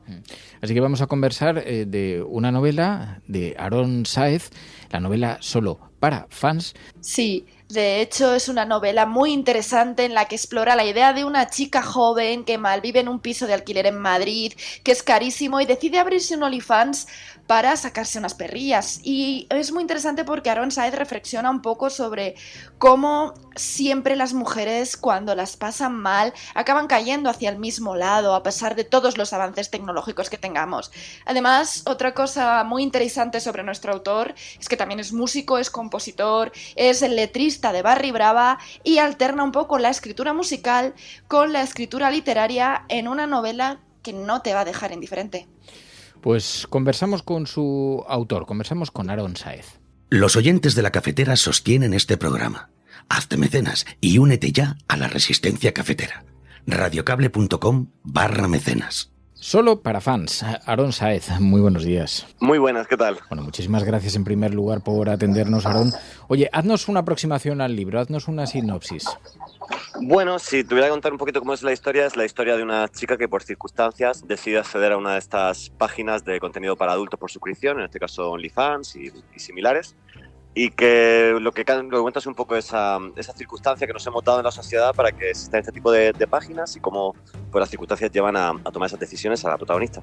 Así que vamos a conversar de una novela de Aarón Sáez, la novela Solo para fans. Sí. De hecho, es una novela muy interesante en la que explora la idea de una chica joven que malvive en un piso de alquiler en Madrid, que es carísimo, y decide abrirse un OnlyFans para sacarse unas perrillas. Y es muy interesante porque Aarón Sáez reflexiona un poco sobre cómo siempre las mujeres, cuando las pasan mal, acaban cayendo hacia el mismo lado, a pesar de todos los avances tecnológicos que tengamos. Además, otra cosa muy interesante sobre nuestro autor es que también es músico, es compositor, es el letrista de Barry Brava, y alterna un poco la escritura musical con la escritura literaria en una novela que no te va a dejar indiferente. Pues conversamos con su autor, conversamos con Aarón Sáez. Los oyentes de La Cafetera sostienen este programa. Hazte mecenas y únete ya a la resistencia cafetera. Radiocable.com/mecenas. Solo para fans. Aarón Sáez, muy buenos días. Muy buenas, ¿qué tal? Bueno, muchísimas gracias en primer lugar por atendernos, Aarón. Oye, haznos una aproximación al libro, haznos una sinopsis. Bueno, si tuviera que contar un poquito cómo es la historia de una chica que por circunstancias decide acceder a una de estas páginas de contenido para adultos por suscripción, en este caso OnlyFans y similares, y que lo que cuenta es un poco esa circunstancia que nos hemos dado en la sociedad para que existan este tipo de páginas y cómo pues, las circunstancias llevan a tomar esas decisiones a la protagonista.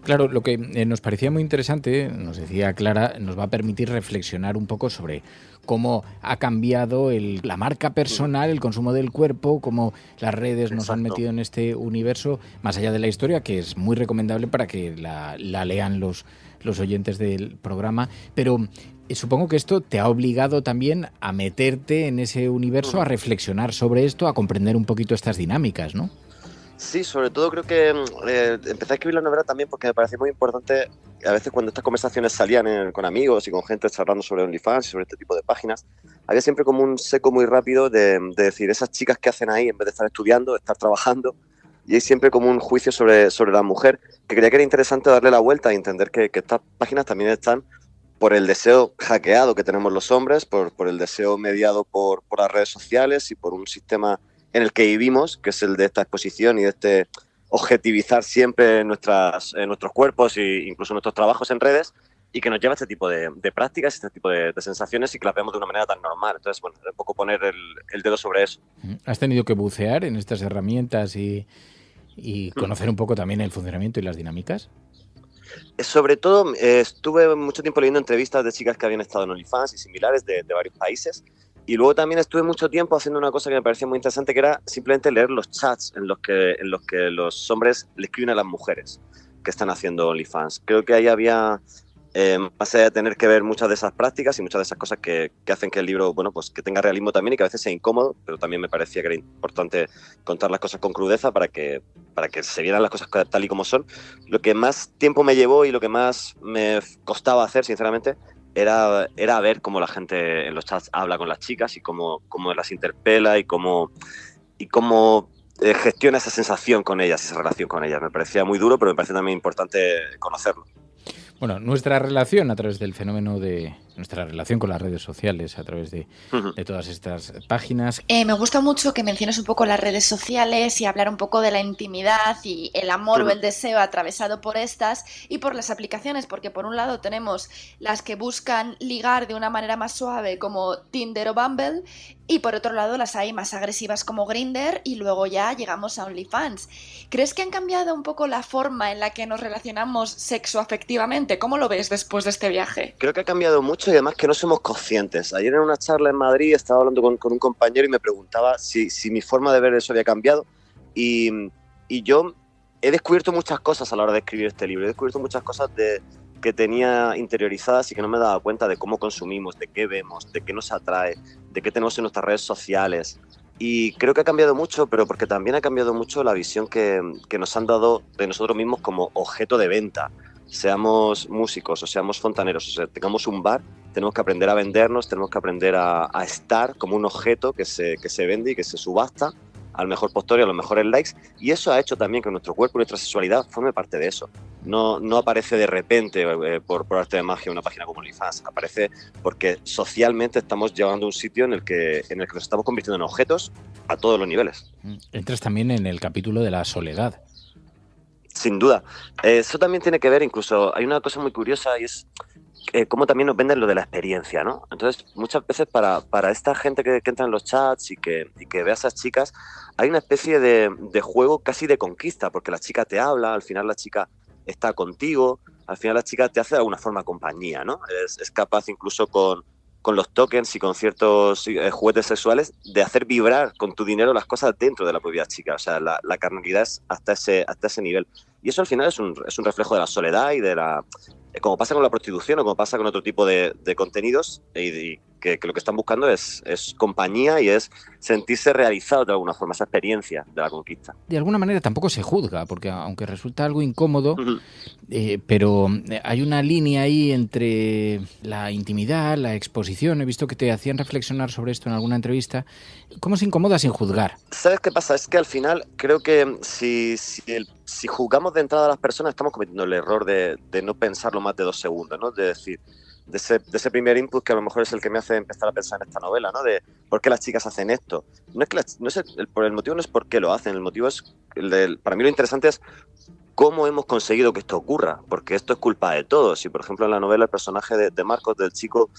Claro, lo que nos parecía muy interesante, nos decía Clara, nos va a permitir reflexionar un poco sobre cómo ha cambiado la marca personal, el consumo del cuerpo, cómo las redes nos han metido en este universo, más allá de la historia, que es muy recomendable para que la lean los oyentes del programa, pero supongo que esto te ha obligado también a meterte en ese universo, a reflexionar sobre esto, a comprender un poquito estas dinámicas, ¿no? Sí, sobre todo creo que empecé a escribir la novela también porque me parecía muy importante, a veces cuando estas conversaciones salían con amigos y con gente charlando sobre OnlyFans y sobre este tipo de páginas, había siempre como un seco muy rápido de decir, esas chicas que hacen ahí en vez de estar estudiando, de estar trabajando, y hay siempre como un juicio sobre la mujer, que creía que era interesante darle la vuelta y entender que estas páginas también están por el deseo hackeado que tenemos los hombres, por el deseo mediado por las redes sociales y por un sistema en el que vivimos, que es el de esta exposición y de este objetivizar siempre nuestros cuerpos e incluso nuestros trabajos en redes, y que nos lleva a este tipo de prácticas, este tipo de sensaciones y que las vemos de una manera tan normal. Entonces, bueno, un poco poner el dedo sobre eso. ¿Has tenido que bucear en estas herramientas y conocer un poco también el funcionamiento y las dinámicas? Sobre todo, estuve mucho tiempo leyendo entrevistas de chicas que habían estado en OnlyFans y similares de varios países. Y luego también estuve mucho tiempo haciendo una cosa que me parecía muy interesante, que era simplemente leer los chats en los que los hombres le escriben a las mujeres que están haciendo OnlyFans. Creo que ahí había, más allá de tener que ver muchas de esas prácticas y muchas de esas cosas que hacen que el libro, bueno, pues que tenga realismo también y que a veces sea incómodo, pero también me parecía que era importante contar las cosas con crudeza para que se vieran las cosas tal y como son. Lo que más tiempo me llevó y lo que más me costaba hacer, sinceramente, era ver cómo la gente en los chats habla con las chicas y cómo las interpela y cómo gestiona esa sensación con ellas, esa relación con ellas. Me parecía muy duro, pero me parece también importante conocerlo. Bueno, nuestra relación a través del fenómeno de nuestra relación con las redes sociales, a través de todas estas páginas. Me gusta mucho que menciones un poco las redes sociales y hablar un poco de la intimidad y el amor o el deseo atravesado por estas y por las aplicaciones, porque por un lado tenemos las que buscan ligar de una manera más suave como Tinder o Bumble y por otro lado las hay más agresivas como Grindr y luego ya llegamos a OnlyFans. ¿Crees que han cambiado un poco la forma en la que nos relacionamos sexoafectivamente? ¿Cómo lo ves después de este viaje? Creo que ha cambiado mucho y además que no somos conscientes. Ayer en una charla en Madrid estaba hablando con un compañero y me preguntaba si mi forma de ver eso había cambiado y yo he descubierto muchas cosas a la hora de escribir este libro. He descubierto muchas cosas que tenía interiorizadas y que no me daba cuenta de cómo consumimos, de qué vemos, de qué nos atrae, de qué tenemos en nuestras redes sociales. Y creo que ha cambiado mucho, pero porque también ha cambiado mucho la visión que nos han dado de nosotros mismos como objeto de venta. Seamos músicos o seamos fontaneros, o sea, tengamos un bar, tenemos que aprender a vendernos, tenemos que aprender a estar como un objeto que se vende y que se subasta al mejor postor y a los mejores likes, y eso ha hecho también que nuestro cuerpo y nuestra sexualidad forme parte de eso. No aparece de repente por arte de magia una página como OnlyFans, aparece porque socialmente estamos llevando a un sitio en el que nos estamos convirtiendo en objetos a todos los niveles. Entras también en el capítulo de la soledad. Sin duda. Eso también tiene que ver, incluso hay una cosa muy curiosa y es cómo también nos venden lo de la experiencia, ¿no? Entonces, muchas veces para esta gente que entra en los chats y que ve a esas chicas, hay una especie de juego casi de conquista, porque la chica te habla, al final la chica está contigo, al final la chica te hace de alguna forma compañía, ¿no? Es capaz incluso con los tokens y con ciertos juguetes sexuales de hacer vibrar con tu dinero las cosas dentro de la propia chica. O sea, la carnalidad es hasta ese nivel. Y eso al final es un reflejo de la soledad y de como pasa con la prostitución o como pasa con otro tipo de contenidos y que lo que están buscando es compañía y es sentirse realizado de alguna forma, esa experiencia de la conquista. De alguna manera tampoco se juzga, porque aunque resulta algo incómodo, pero hay una línea ahí entre la intimidad, la exposición. He visto que te hacían reflexionar sobre esto en alguna entrevista. ¿Cómo se incomoda sin juzgar? ¿Sabes qué pasa? Es que al final creo que si juzgamos de entrada a las personas estamos cometiendo el error de no pensarlo más de 2 segundos, ¿no? De decir, de ese primer input que a lo mejor es el que me hace empezar a pensar en esta novela, ¿no? De por qué las chicas hacen esto. El motivo no es por qué lo hacen, el motivo es, para mí lo interesante es cómo hemos conseguido que esto ocurra, porque esto es culpa de todos. Y por ejemplo en la novela el personaje de Marcos, del chico,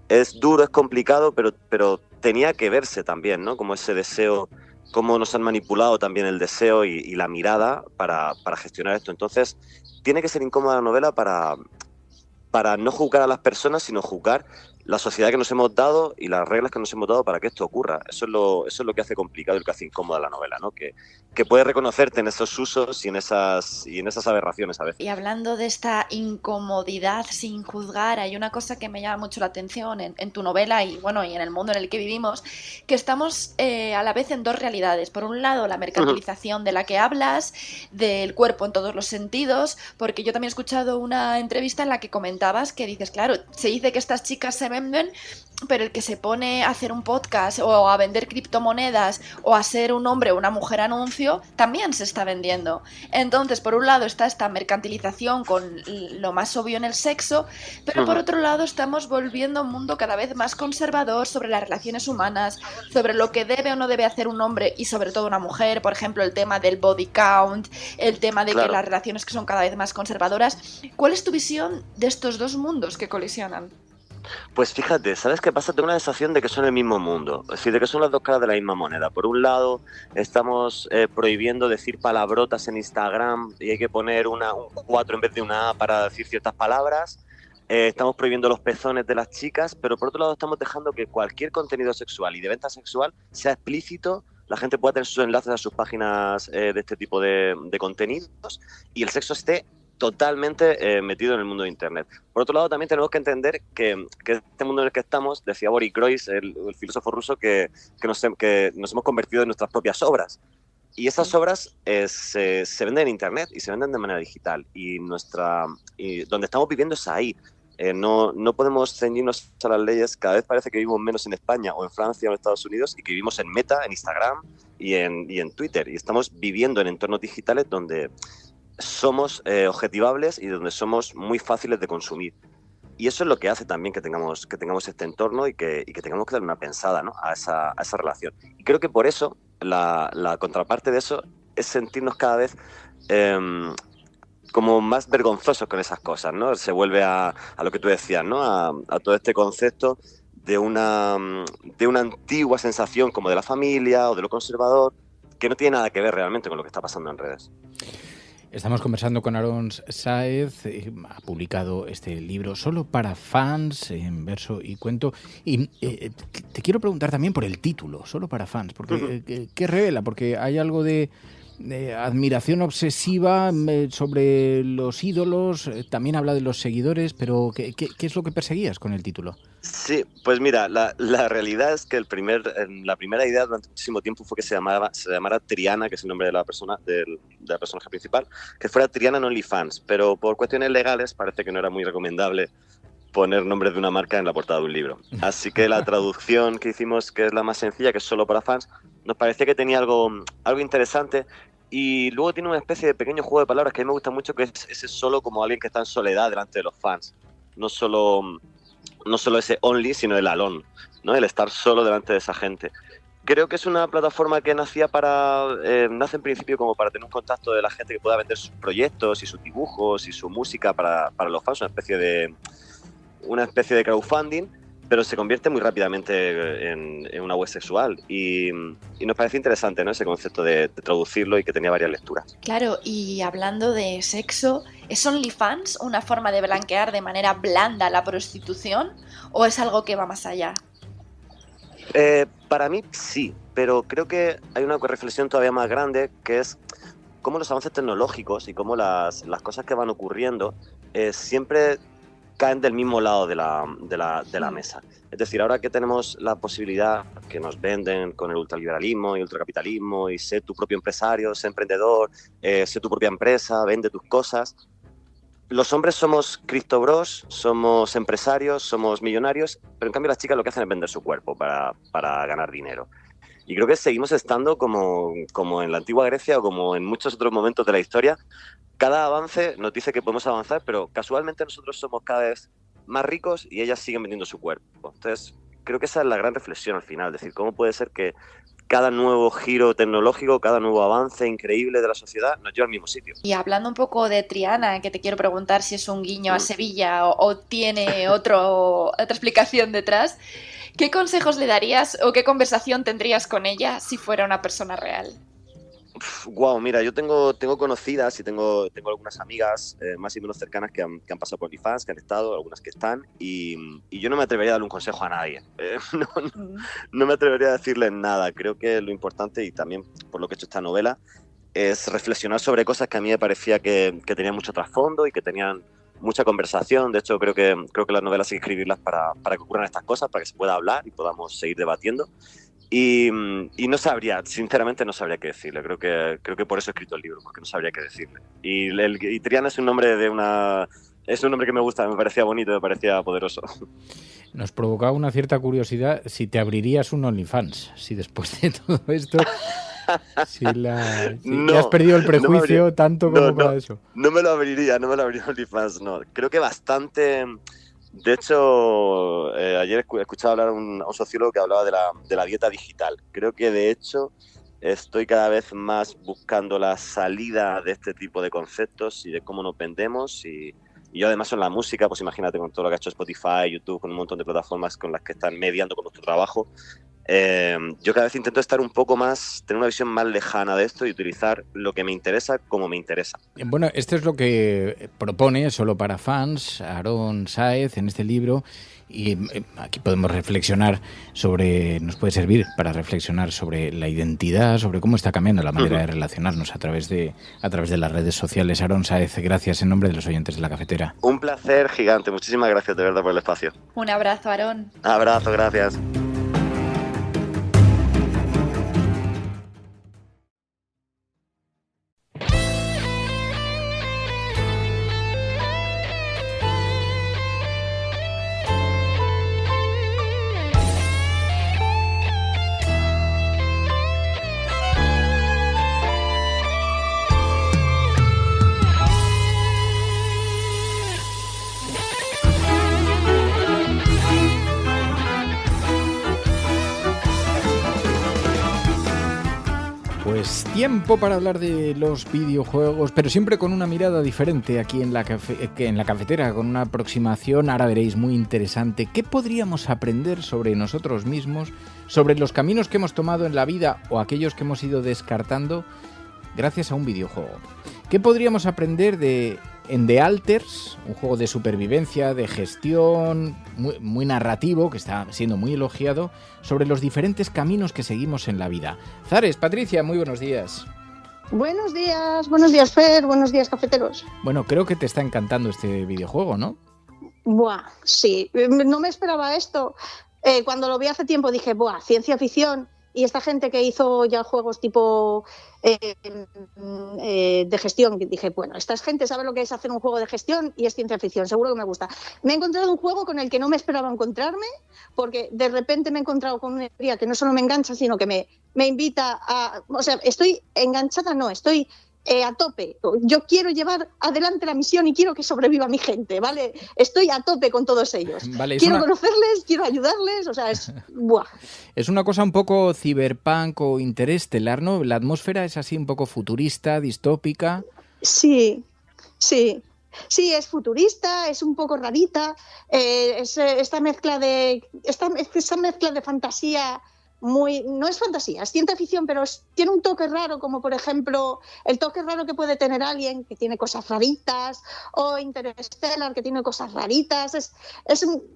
es duro, es complicado, pero tenía que verse también, ¿no? Como ese deseo, cómo nos han manipulado también el deseo y la mirada para gestionar esto. Entonces tiene que ser incómoda la novela para no juzgar a las personas, sino juzgar la sociedad que nos hemos dado y las reglas que nos hemos dado para que esto ocurra. Eso es lo que hace complicado y lo que hace incómoda la novela, ¿no? Que puedes reconocerte en esos usos y en esas aberraciones a veces. Y hablando de esta incomodidad sin juzgar, hay una cosa que me llama mucho la atención en tu novela y en el mundo en el que vivimos, que estamos a la vez en 2 realidades. Por un lado, la mercantilización de la que hablas, del cuerpo en todos los sentidos, porque yo también he escuchado una entrevista en la que comentabas que dices, claro, se dice que estas chicas se venden, pero el que se pone a hacer un podcast o a vender criptomonedas o a ser un hombre o una mujer anuncio, también se está vendiendo. Entonces, por un lado está esta mercantilización con lo más obvio en el sexo, pero por otro lado estamos volviendo a un mundo cada vez más conservador sobre las relaciones humanas, sobre lo que debe o no debe hacer un hombre y sobre todo una mujer. Por ejemplo, el tema del body count, el tema de que las relaciones que son cada vez más conservadoras. ¿Cuál es tu visión de estos dos mundos que colisionan? Pues fíjate, ¿sabes qué pasa? Tengo una sensación de que son el mismo mundo, es decir, de que son las dos caras de la misma moneda. Por un lado, estamos prohibiendo decir palabrotas en Instagram y hay que poner un 4 en vez de una A para decir ciertas palabras. Estamos prohibiendo los pezones de las chicas, pero por otro lado estamos dejando que cualquier contenido sexual y de venta sexual sea explícito, la gente pueda tener sus enlaces a sus páginas de este tipo de contenidos y el sexo esté totalmente metido en el mundo de Internet. Por otro lado, también tenemos que entender que este mundo en el que estamos, decía Boris Groys, el filósofo ruso, que nos hemos convertido en nuestras propias obras. Y esas obras se venden en Internet y se venden de manera digital. Y donde estamos viviendo es ahí. No podemos ceñirnos a las leyes. Cada vez parece que vivimos menos en España o en Francia o en Estados Unidos y que vivimos en Meta, en Instagram y en Twitter. Y estamos viviendo en entornos digitales donde somos objetivables y donde somos muy fáciles de consumir. Y eso es lo que hace también que tengamos este entorno y que tengamos que dar una pensada, ¿no? a esa relación. Y creo que por eso la contraparte de eso es sentirnos cada vez como más vergonzosos con esas cosas, ¿no? Se vuelve a lo que tú decías, ¿no? A todo este concepto de una antigua sensación como de la familia o de lo conservador, que no tiene nada que ver realmente con lo que está pasando en redes. Estamos conversando con Aarón Sáez, ha publicado este libro Solo para fans, en verso y cuento. Y te quiero preguntar también por el título, Solo para fans, porque ¿qué revela? Porque hay algo de admiración obsesiva sobre los ídolos, también habla de los seguidores, pero ¿qué es lo que perseguías con el título? Sí, pues mira, la realidad es que la primera idea durante muchísimo tiempo fue que se llamara Triana, que es el nombre de la personaje principal, que fuera Triana en OnlyFans, pero por cuestiones legales parece que no era muy recomendable poner nombres de una marca en la portada de un libro. Así que la traducción que hicimos, que es la más sencilla, que es Solo para fans, nos parecía que tenía algo interesante. Y luego tiene una especie de pequeño juego de palabras que a mí me gusta mucho, que es ese solo como alguien que está en soledad delante de los fans. No solo ese only, sino el alone, ¿no? El estar solo delante de esa gente. Creo que es una plataforma que nace en principio como para tener un contacto de la gente que pueda vender sus proyectos y sus dibujos y su música para los fans, una especie de crowdfunding, pero se convierte muy rápidamente en una web sexual y nos parece interesante, ¿no? Ese concepto de traducirlo y que tenía varias lecturas. Claro, y hablando de sexo, ¿es OnlyFans una forma de blanquear de manera blanda la prostitución o es algo que va más allá? Para mí sí, pero creo que hay una reflexión todavía más grande, que es cómo los avances tecnológicos y cómo las cosas que van ocurriendo siempre caen del mismo lado de la mesa. Es decir, ahora que tenemos la posibilidad que nos venden con el ultraliberalismo y ultracapitalismo y sé tu propio empresario, sé emprendedor, sé tu propia empresa, vende tus cosas, los hombres somos criptobros, somos empresarios, somos millonarios, pero en cambio las chicas lo que hacen es vender su cuerpo para ganar dinero. Y creo que seguimos estando como en la antigua Grecia o como en muchos otros momentos de la historia. Cada avance nos dice que podemos avanzar, pero casualmente nosotros somos cada vez más ricos y ellas siguen vendiendo su cuerpo. Entonces, creo que esa es la gran reflexión al final. Es decir, ¿cómo puede ser que cada nuevo giro tecnológico, cada nuevo avance increíble de la sociedad nos lleva al mismo sitio? Y hablando un poco de Triana, que te quiero preguntar si es un guiño a Sevilla o tiene otra explicación detrás, ¿qué consejos le darías o qué conversación tendrías con ella si fuera una persona real? Wow, mira, yo tengo conocidas y tengo algunas amigas más y menos cercanas que han pasado por OnlyFans, que han estado, algunas que están, y yo no me atrevería a darle un consejo a nadie. No me atrevería a decirles nada. Creo que lo importante, y también por lo que he hecho esta novela, es reflexionar sobre cosas que a mí me parecía que tenían mucho trasfondo y que tenían mucha conversación. De hecho, creo que las novelas hay que escribirlas para que ocurran estas cosas, para que se pueda hablar y podamos seguir debatiendo. Y no sabría, sinceramente no sabría qué decirle. Creo que por eso he escrito el libro, porque no sabría qué decirle. Y Triana es un nombre que me gusta, me parecía bonito, me parecía poderoso. Nos provocaba una cierta curiosidad si te abrirías un OnlyFans, si después de todo esto... Si has perdido el prejuicio tanto como para eso. No me lo abriría OnlyFans, no. Creo que bastante... De hecho, ayer escuchaba hablar a un sociólogo que hablaba de la dieta digital. Creo que, de hecho, estoy cada vez más buscando la salida de este tipo de conceptos y de cómo nos vendemos. Y yo, además, en la música, pues imagínate con todo lo que ha hecho Spotify, YouTube, con un montón de plataformas con las que están mediando con nuestro trabajo. Yo cada vez intento estar un poco más, tener una visión más lejana de esto y utilizar lo que me interesa como me interesa. Bueno, esto es lo que propone Solo para Fans Aaron Sáez en este libro, y aquí podemos reflexionar nos puede servir para reflexionar sobre la identidad, sobre cómo está cambiando la manera de relacionarnos a través de las redes sociales. Aaron Sáez, gracias en nombre de los oyentes de La Cafetera. Un placer gigante, muchísimas gracias de verdad por el espacio. Un abrazo, Aaron. Abrazo, gracias. Pues tiempo para hablar de los videojuegos, pero siempre con una mirada diferente aquí en la cafetera, con una aproximación, ahora veréis, muy interesante. ¿Qué podríamos aprender sobre nosotros mismos, sobre los caminos que hemos tomado en la vida o aquellos que hemos ido descartando gracias a un videojuego? ¿Qué podríamos aprender en The Alters, un juego de supervivencia, de gestión, muy narrativo, que está siendo muy elogiado, sobre los diferentes caminos que seguimos en la vida? Zares, Patricia, muy buenos días. Buenos días Fer, buenos días cafeteros. Bueno, creo que te está encantando este videojuego, ¿no? Buah, sí, no me esperaba esto. Cuando lo vi hace tiempo dije, ciencia ficción. Y esta gente que hizo ya juegos tipo de gestión, dije, bueno, esta gente sabe lo que es hacer un juego de gestión y es ciencia ficción, seguro que me gusta. Me he encontrado un juego con el que no me esperaba encontrarme, porque de repente me he encontrado con una idea que no solo me engancha, sino que me invita a... O sea, estoy enganchada, no, estoy... a tope. Yo quiero llevar adelante la misión y quiero que sobreviva mi gente, ¿vale? Estoy a tope con todos ellos. Vale, quiero conocerles, quiero ayudarles, o sea, es... ¡buah! Es una cosa un poco cyberpunk o interestelar, ¿no? La atmósfera es así un poco futurista, distópica. Sí. Sí, es futurista, es un poco rarita, es esta mezcla de fantasía. No es fantasía, es ciencia ficción, pero tiene un toque raro, como por ejemplo el toque raro que puede tener alguien que tiene cosas raritas, o Interstellar, que tiene cosas raritas. Es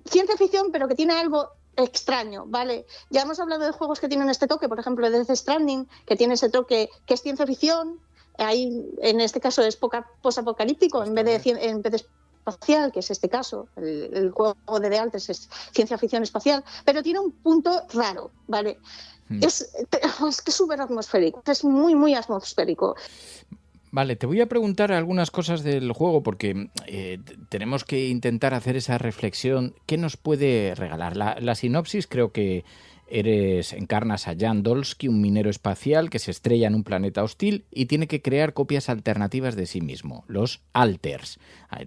ciencia ficción, pero que tiene algo extraño, ¿vale? Ya hemos hablado de juegos que tienen este toque, por ejemplo Death Stranding, que tiene ese toque que es ciencia ficción. Ahí, en este caso es posapocalíptico en vez de espacial, que es este caso. El juego de The Alters es ciencia ficción espacial, pero tiene un punto raro, ¿vale? Es que es súper atmosférico, es muy, muy atmosférico. Vale, te voy a preguntar algunas cosas del juego porque tenemos que intentar hacer esa reflexión. ¿Qué nos puede regalar? La sinopsis creo que encarnas a Jan Dolsky, un minero espacial que se estrella en un planeta hostil y tiene que crear copias alternativas de sí mismo, los alters.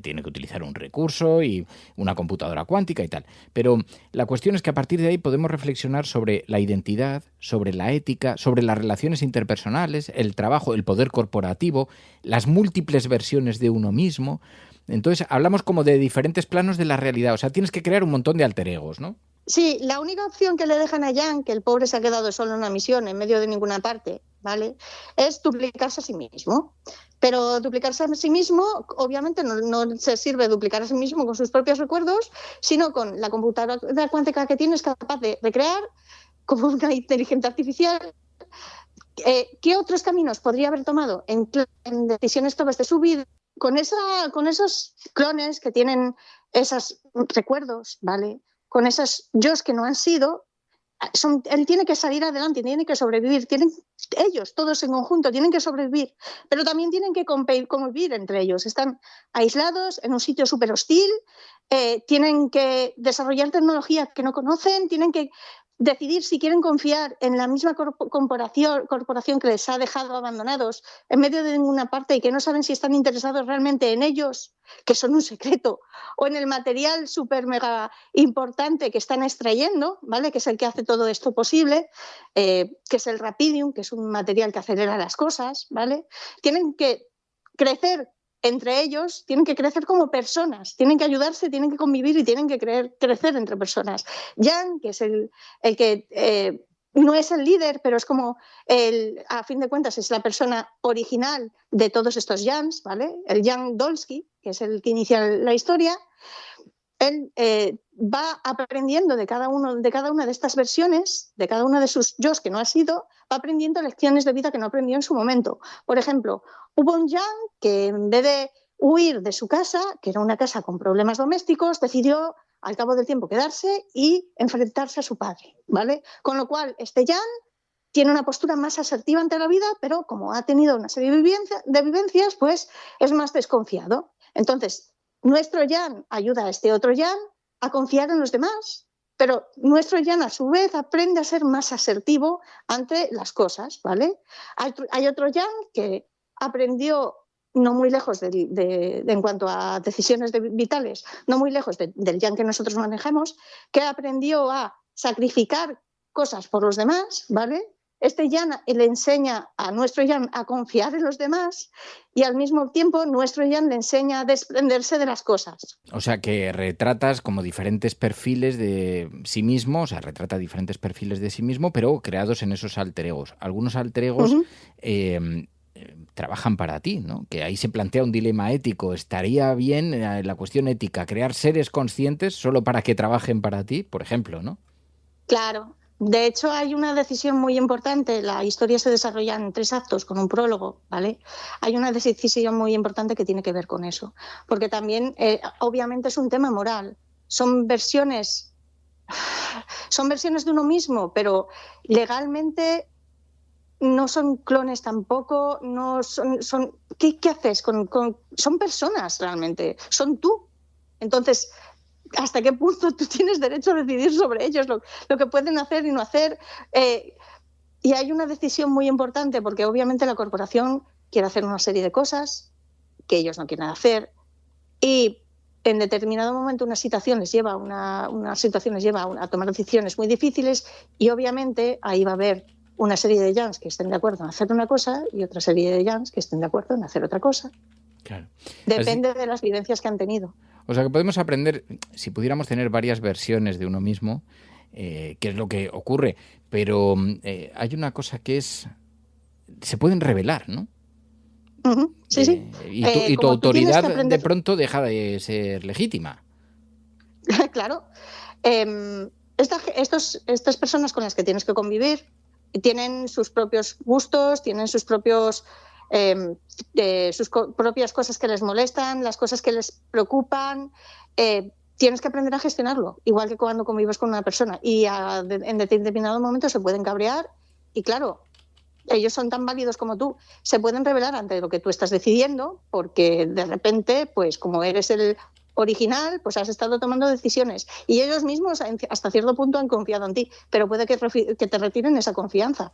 Tiene que utilizar un recurso y una computadora cuántica y tal. Pero la cuestión es que a partir de ahí podemos reflexionar sobre la identidad, sobre la ética, sobre las relaciones interpersonales, el trabajo, el poder corporativo, las múltiples versiones de uno mismo. Entonces hablamos como de diferentes planos de la realidad. O sea, tienes que crear un montón de alter egos, ¿no? Sí, la única opción que le dejan a Jan, que el pobre se ha quedado solo en una misión, en medio de ninguna parte, ¿vale?, es duplicarse a sí mismo. Pero duplicarse a sí mismo, obviamente, no se sirve duplicar a sí mismo con sus propios recuerdos, sino con la computadora cuántica que tiene, es capaz de recrear como una inteligencia artificial. ¿Qué otros caminos podría haber tomado en decisiones claves de su vida? Con esos clones que tienen esos recuerdos, ¿vale?, con esos yos que no han sido, él tiene que salir adelante, tiene que sobrevivir, ellos todos en conjunto tienen que sobrevivir, pero también tienen que convivir entre ellos. Están aislados en un sitio súper hostil, tienen que desarrollar tecnología que no conocen, tienen que decidir si quieren confiar en la misma corporación que les ha dejado abandonados en medio de ninguna parte y que no saben si están interesados realmente en ellos, que son un secreto, o en el material súper mega importante que están extrayendo, ¿vale? Que es el que hace todo esto posible, que es el Rapidium, que es un material que acelera las cosas, ¿vale? Tienen que crecer entre ellos, tienen que crecer como personas, tienen que ayudarse, tienen que convivir y tienen que crecer entre personas. Jan, que es el que no es el líder, pero es como, a fin de cuentas, es la persona original de todos estos Jans, ¿vale? El Jan Dolsky, que es el que inicia la historia, él va aprendiendo de cada una de estas versiones, de cada una de sus yos que no ha sido, va aprendiendo lecciones de vida que no aprendió en su momento. Por ejemplo, hubo un Jan que en vez de huir de su casa, que era una casa con problemas domésticos, decidió al cabo del tiempo quedarse y enfrentarse a su padre, ¿vale? Con lo cual, este Jan tiene una postura más asertiva ante la vida, pero como ha tenido una serie de vivencias, pues es más desconfiado. Entonces, nuestro Jan ayuda a este otro Jan a confiar en los demás, pero nuestro Jan a su vez aprende a ser más asertivo ante las cosas, ¿vale? Hay otro Jan que aprendió no muy lejos en cuanto a decisiones vitales, no muy lejos del Jan que nosotros manejamos, que aprendió a sacrificar cosas por los demás, ¿vale? Este Jan le enseña a nuestro Jan a confiar en los demás y al mismo tiempo nuestro Jan le enseña a desprenderse de las cosas. O sea que retratas como diferentes perfiles de sí mismo, o sea, retrata diferentes perfiles de sí mismo, pero creados en esos alter egos. Algunos alter egos trabajan para ti, ¿no? Que ahí se plantea un dilema ético. ¿Estaría bien la cuestión ética crear seres conscientes solo para que trabajen para ti, por ejemplo, ¿no? Claro. De hecho, hay una decisión muy importante. La historia se desarrolla en 3 actos con un prólogo, ¿vale? Hay una decisión muy importante que tiene que ver con eso. Porque también, obviamente, es un tema moral. Son versiones de uno mismo, pero legalmente no son clones tampoco. No son ¿qué haces? Son personas realmente. Son tú. Entonces, ¿hasta qué punto tú tienes derecho a decidir sobre ellos lo que pueden hacer y no hacer? Y hay una decisión muy importante porque obviamente la corporación quiere hacer una serie de cosas que ellos no quieren hacer y en determinado momento una situación les lleva a tomar decisiones muy difíciles y obviamente ahí va a haber una serie de Jans que estén de acuerdo en hacer una cosa y otra serie de Jans que estén de acuerdo en hacer otra cosa. Claro. Depende de las vivencias que han tenido. O sea que podemos aprender, si pudiéramos tener varias versiones de uno mismo, que es lo que ocurre, pero hay una cosa que se pueden revelar, ¿no? Uh-huh. Sí, sí. Y tu autoridad de pronto deja de ser legítima. Claro. Estas personas con las que tienes que convivir tienen sus propios gustos, tienen sus propias cosas que les molestan, las cosas que les preocupan. Tienes que aprender a gestionarlo, igual que cuando convives con una persona. Y en determinado momento se pueden cabrear y claro, ellos son tan válidos como tú. Se pueden rebelar ante lo que tú estás decidiendo porque de repente, pues como eres el original, pues has estado tomando decisiones y ellos mismos hasta cierto punto han confiado en ti, pero puede que te retiren esa confianza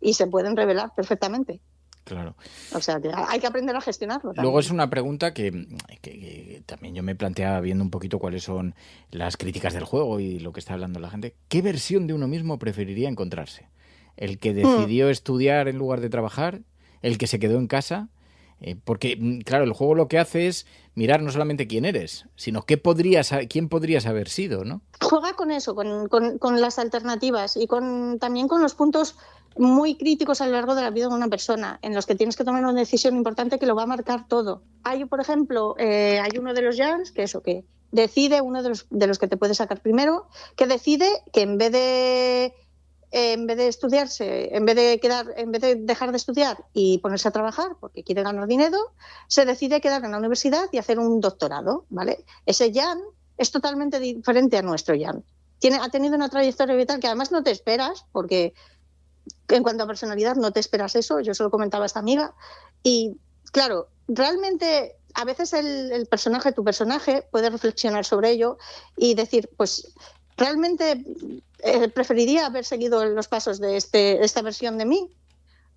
y se pueden rebelar perfectamente. Claro. O sea, que hay que aprender a gestionarlo también. Luego es una pregunta que también yo me planteaba viendo un poquito cuáles son las críticas del juego y lo que está hablando la gente. ¿Qué versión de uno mismo preferiría encontrarse? ¿El que decidió estudiar en lugar de trabajar? ¿El que se quedó en casa? Porque, claro, el juego lo que hace es mirar no solamente quién eres, sino quién podrías haber sido, ¿no? Juega con eso, con las alternativas y también con los puntos muy críticos a lo largo de la vida de una persona, en los que tienes que tomar una decisión importante que lo va a marcar todo. Hay, por ejemplo, hay uno de los Jans, que decide, uno de los que te puede sacar primero, que decide que en vez de estudiarse, en vez de dejar de estudiar y ponerse a trabajar porque quiere ganar dinero, se decide quedar en la universidad y hacer un doctorado, ¿vale? Ese Jan es totalmente diferente a nuestro Jan. ha tenido una trayectoria vital que además no te esperas, porque en cuanto a personalidad no te esperas eso, yo se lo comentaba a esta amiga, y claro, realmente a veces tu personaje puede reflexionar sobre ello y decir, pues realmente preferiría haber seguido los pasos de esta versión de mí.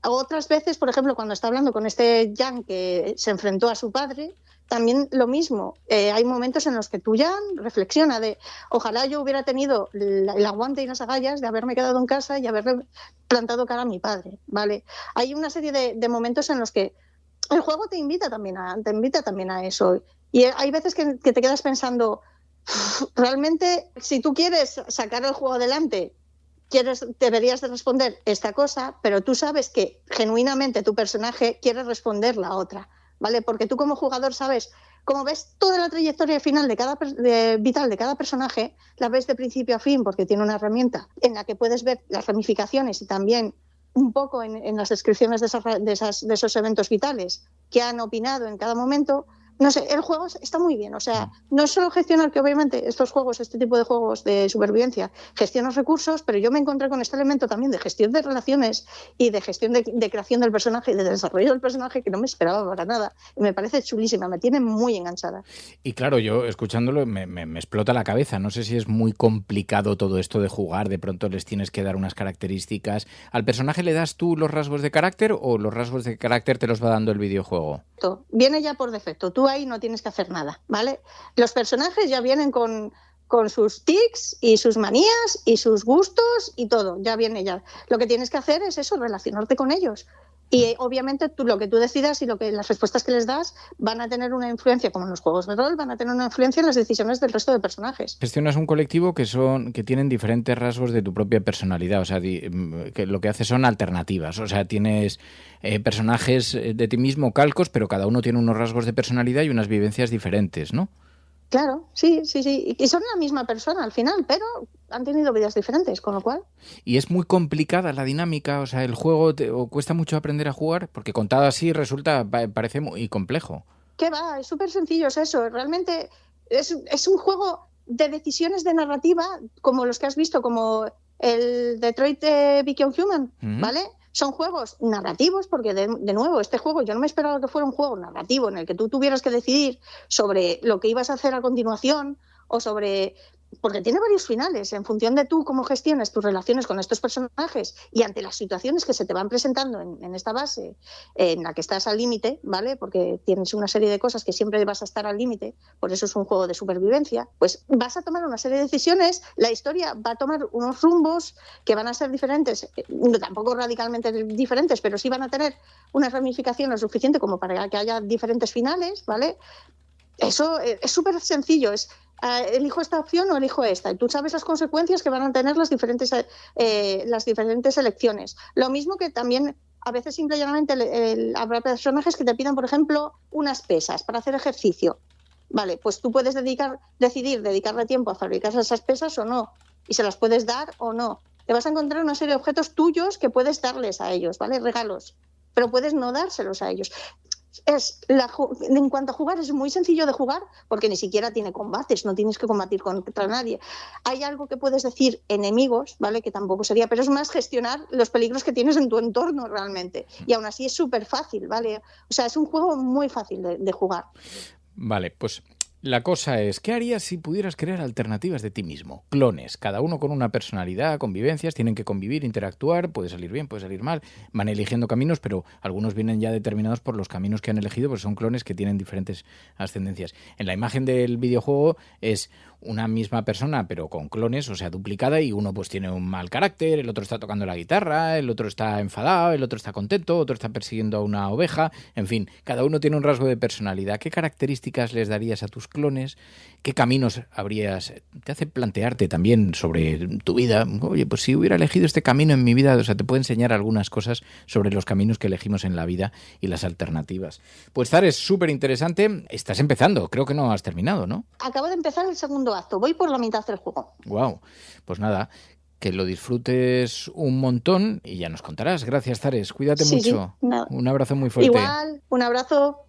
Otras veces, por ejemplo, cuando está hablando con este Jan que se enfrentó a su padre, también lo mismo. Hay momentos en los que tú Jan reflexiona de ojalá yo hubiera tenido el aguante y las agallas de haberme quedado en casa y haberle plantado cara a mi padre, ¿vale? Hay una serie de momentos en los que el juego te invita también a eso. Y hay veces que te quedas pensando, realmente, si tú quieres sacar el juego adelante, deberías de responder esta cosa, pero tú sabes que genuinamente tu personaje quiere responder la otra, ¿vale? Porque tú como jugador sabes, como ves toda la trayectoria final vital de cada personaje, la ves de principio a fin porque tiene una herramienta en la que puedes ver las ramificaciones y también un poco en las descripciones de esos eventos vitales que han opinado en cada momento. No sé, el juego está muy bien, o sea, no es solo gestionar, que obviamente este tipo de juegos de supervivencia gestionas recursos, pero yo me encontré con este elemento también de gestión de relaciones y de gestión de creación del personaje y de desarrollo del personaje que no me esperaba para nada, y me parece chulísima, me tiene muy enganchada. Y claro, yo escuchándolo me explota la cabeza, no sé si es muy complicado todo esto de jugar, de pronto les tienes que dar unas características. ¿Al personaje le das tú los rasgos de carácter o los rasgos de carácter te los va dando el videojuego? Viene ya por defecto, tú ahí no tienes que hacer nada, ¿vale? Los personajes ya vienen con sus tics y sus manías y sus gustos y todo, ya viene ya. Lo que tienes que hacer es eso, relacionarte con ellos. Y obviamente lo que tú decidas y las respuestas que les das van a tener una influencia, como en los juegos de rol, van a tener una influencia en las decisiones del resto de personajes. Gestionas un colectivo que tienen diferentes rasgos de tu propia personalidad, o sea, que lo que haces son alternativas, o sea, tienes personajes de ti mismo, calcos, pero cada uno tiene unos rasgos de personalidad y unas vivencias diferentes, ¿no? Claro, sí. Y son la misma persona al final, pero han tenido vidas diferentes, con lo cual... Y es muy complicada la dinámica, o sea, el juego o cuesta mucho aprender a jugar, porque contado así parece muy complejo. ¿Qué va? Es súper sencillo, es eso. Realmente es un juego de decisiones de narrativa, como los que has visto, como el Detroit Become Human, ¿vale? Son juegos narrativos, porque de nuevo, este juego yo no me esperaba que fuera un juego narrativo en el que tú tuvieras que decidir sobre lo que ibas a hacer a continuación o sobre... Porque tiene varios finales, en función de tú cómo gestiones tus relaciones con estos personajes y ante las situaciones que se te van presentando en esta base en la que estás al límite, ¿vale? Porque tienes una serie de cosas que siempre vas a estar al límite, por eso es un juego de supervivencia, pues vas a tomar una serie de decisiones, la historia va a tomar unos rumbos que van a ser diferentes, no tampoco radicalmente diferentes, pero sí van a tener una ramificación lo suficiente como para que haya diferentes finales, ¿vale? Eso es súper sencillo, elijo esta opción o elijo esta. Y tú sabes las consecuencias que van a tener las diferentes elecciones. Lo mismo que también a veces simplemente habrá personajes que te pidan, por ejemplo, unas pesas para hacer ejercicio. Vale, pues tú puedes decidir dedicarle tiempo a fabricar esas pesas o no. Y se las puedes dar o no. Te vas a encontrar una serie de objetos tuyos que puedes darles a ellos, ¿vale? Regalos. Pero puedes no dárselos a ellos. En cuanto a jugar, es muy sencillo de jugar porque ni siquiera tiene combates, no tienes que combatir contra nadie. Hay algo que puedes decir enemigos, ¿vale? Que tampoco sería, pero es más gestionar los peligros que tienes en tu entorno realmente. Y aún así es súper fácil, ¿vale? O sea, es un juego muy fácil de jugar. Vale, pues la cosa es, ¿qué harías si pudieras crear alternativas de ti mismo? Clones, cada uno con una personalidad, convivencias, tienen que convivir, interactuar, puede salir bien, puede salir mal, van eligiendo caminos, pero algunos vienen ya determinados por los caminos que han elegido, pues son clones que tienen diferentes ascendencias. En la imagen del videojuego es una misma persona, pero con clones, o sea, duplicada, y uno pues tiene un mal carácter, el otro está tocando la guitarra, el otro está enfadado, el otro está contento, otro está persiguiendo a una oveja, en fin, cada uno tiene un rasgo de personalidad. ¿Qué características les darías a tus clones? ¿Qué caminos habrías? Te hace plantearte también sobre tu vida. Oye, pues si hubiera elegido este camino en mi vida, o sea, te puede enseñar algunas cosas sobre los caminos que elegimos en la vida y las alternativas. Pues Zar, es súper interesante. Estás empezando, creo que no has terminado, ¿no? Acabo de empezar el segundo acto, voy por la mitad del juego. Wow, pues nada, que lo disfrutes un montón y ya nos contarás. Gracias, Zares, cuídate mucho. Sí, un abrazo muy fuerte. Igual, un abrazo.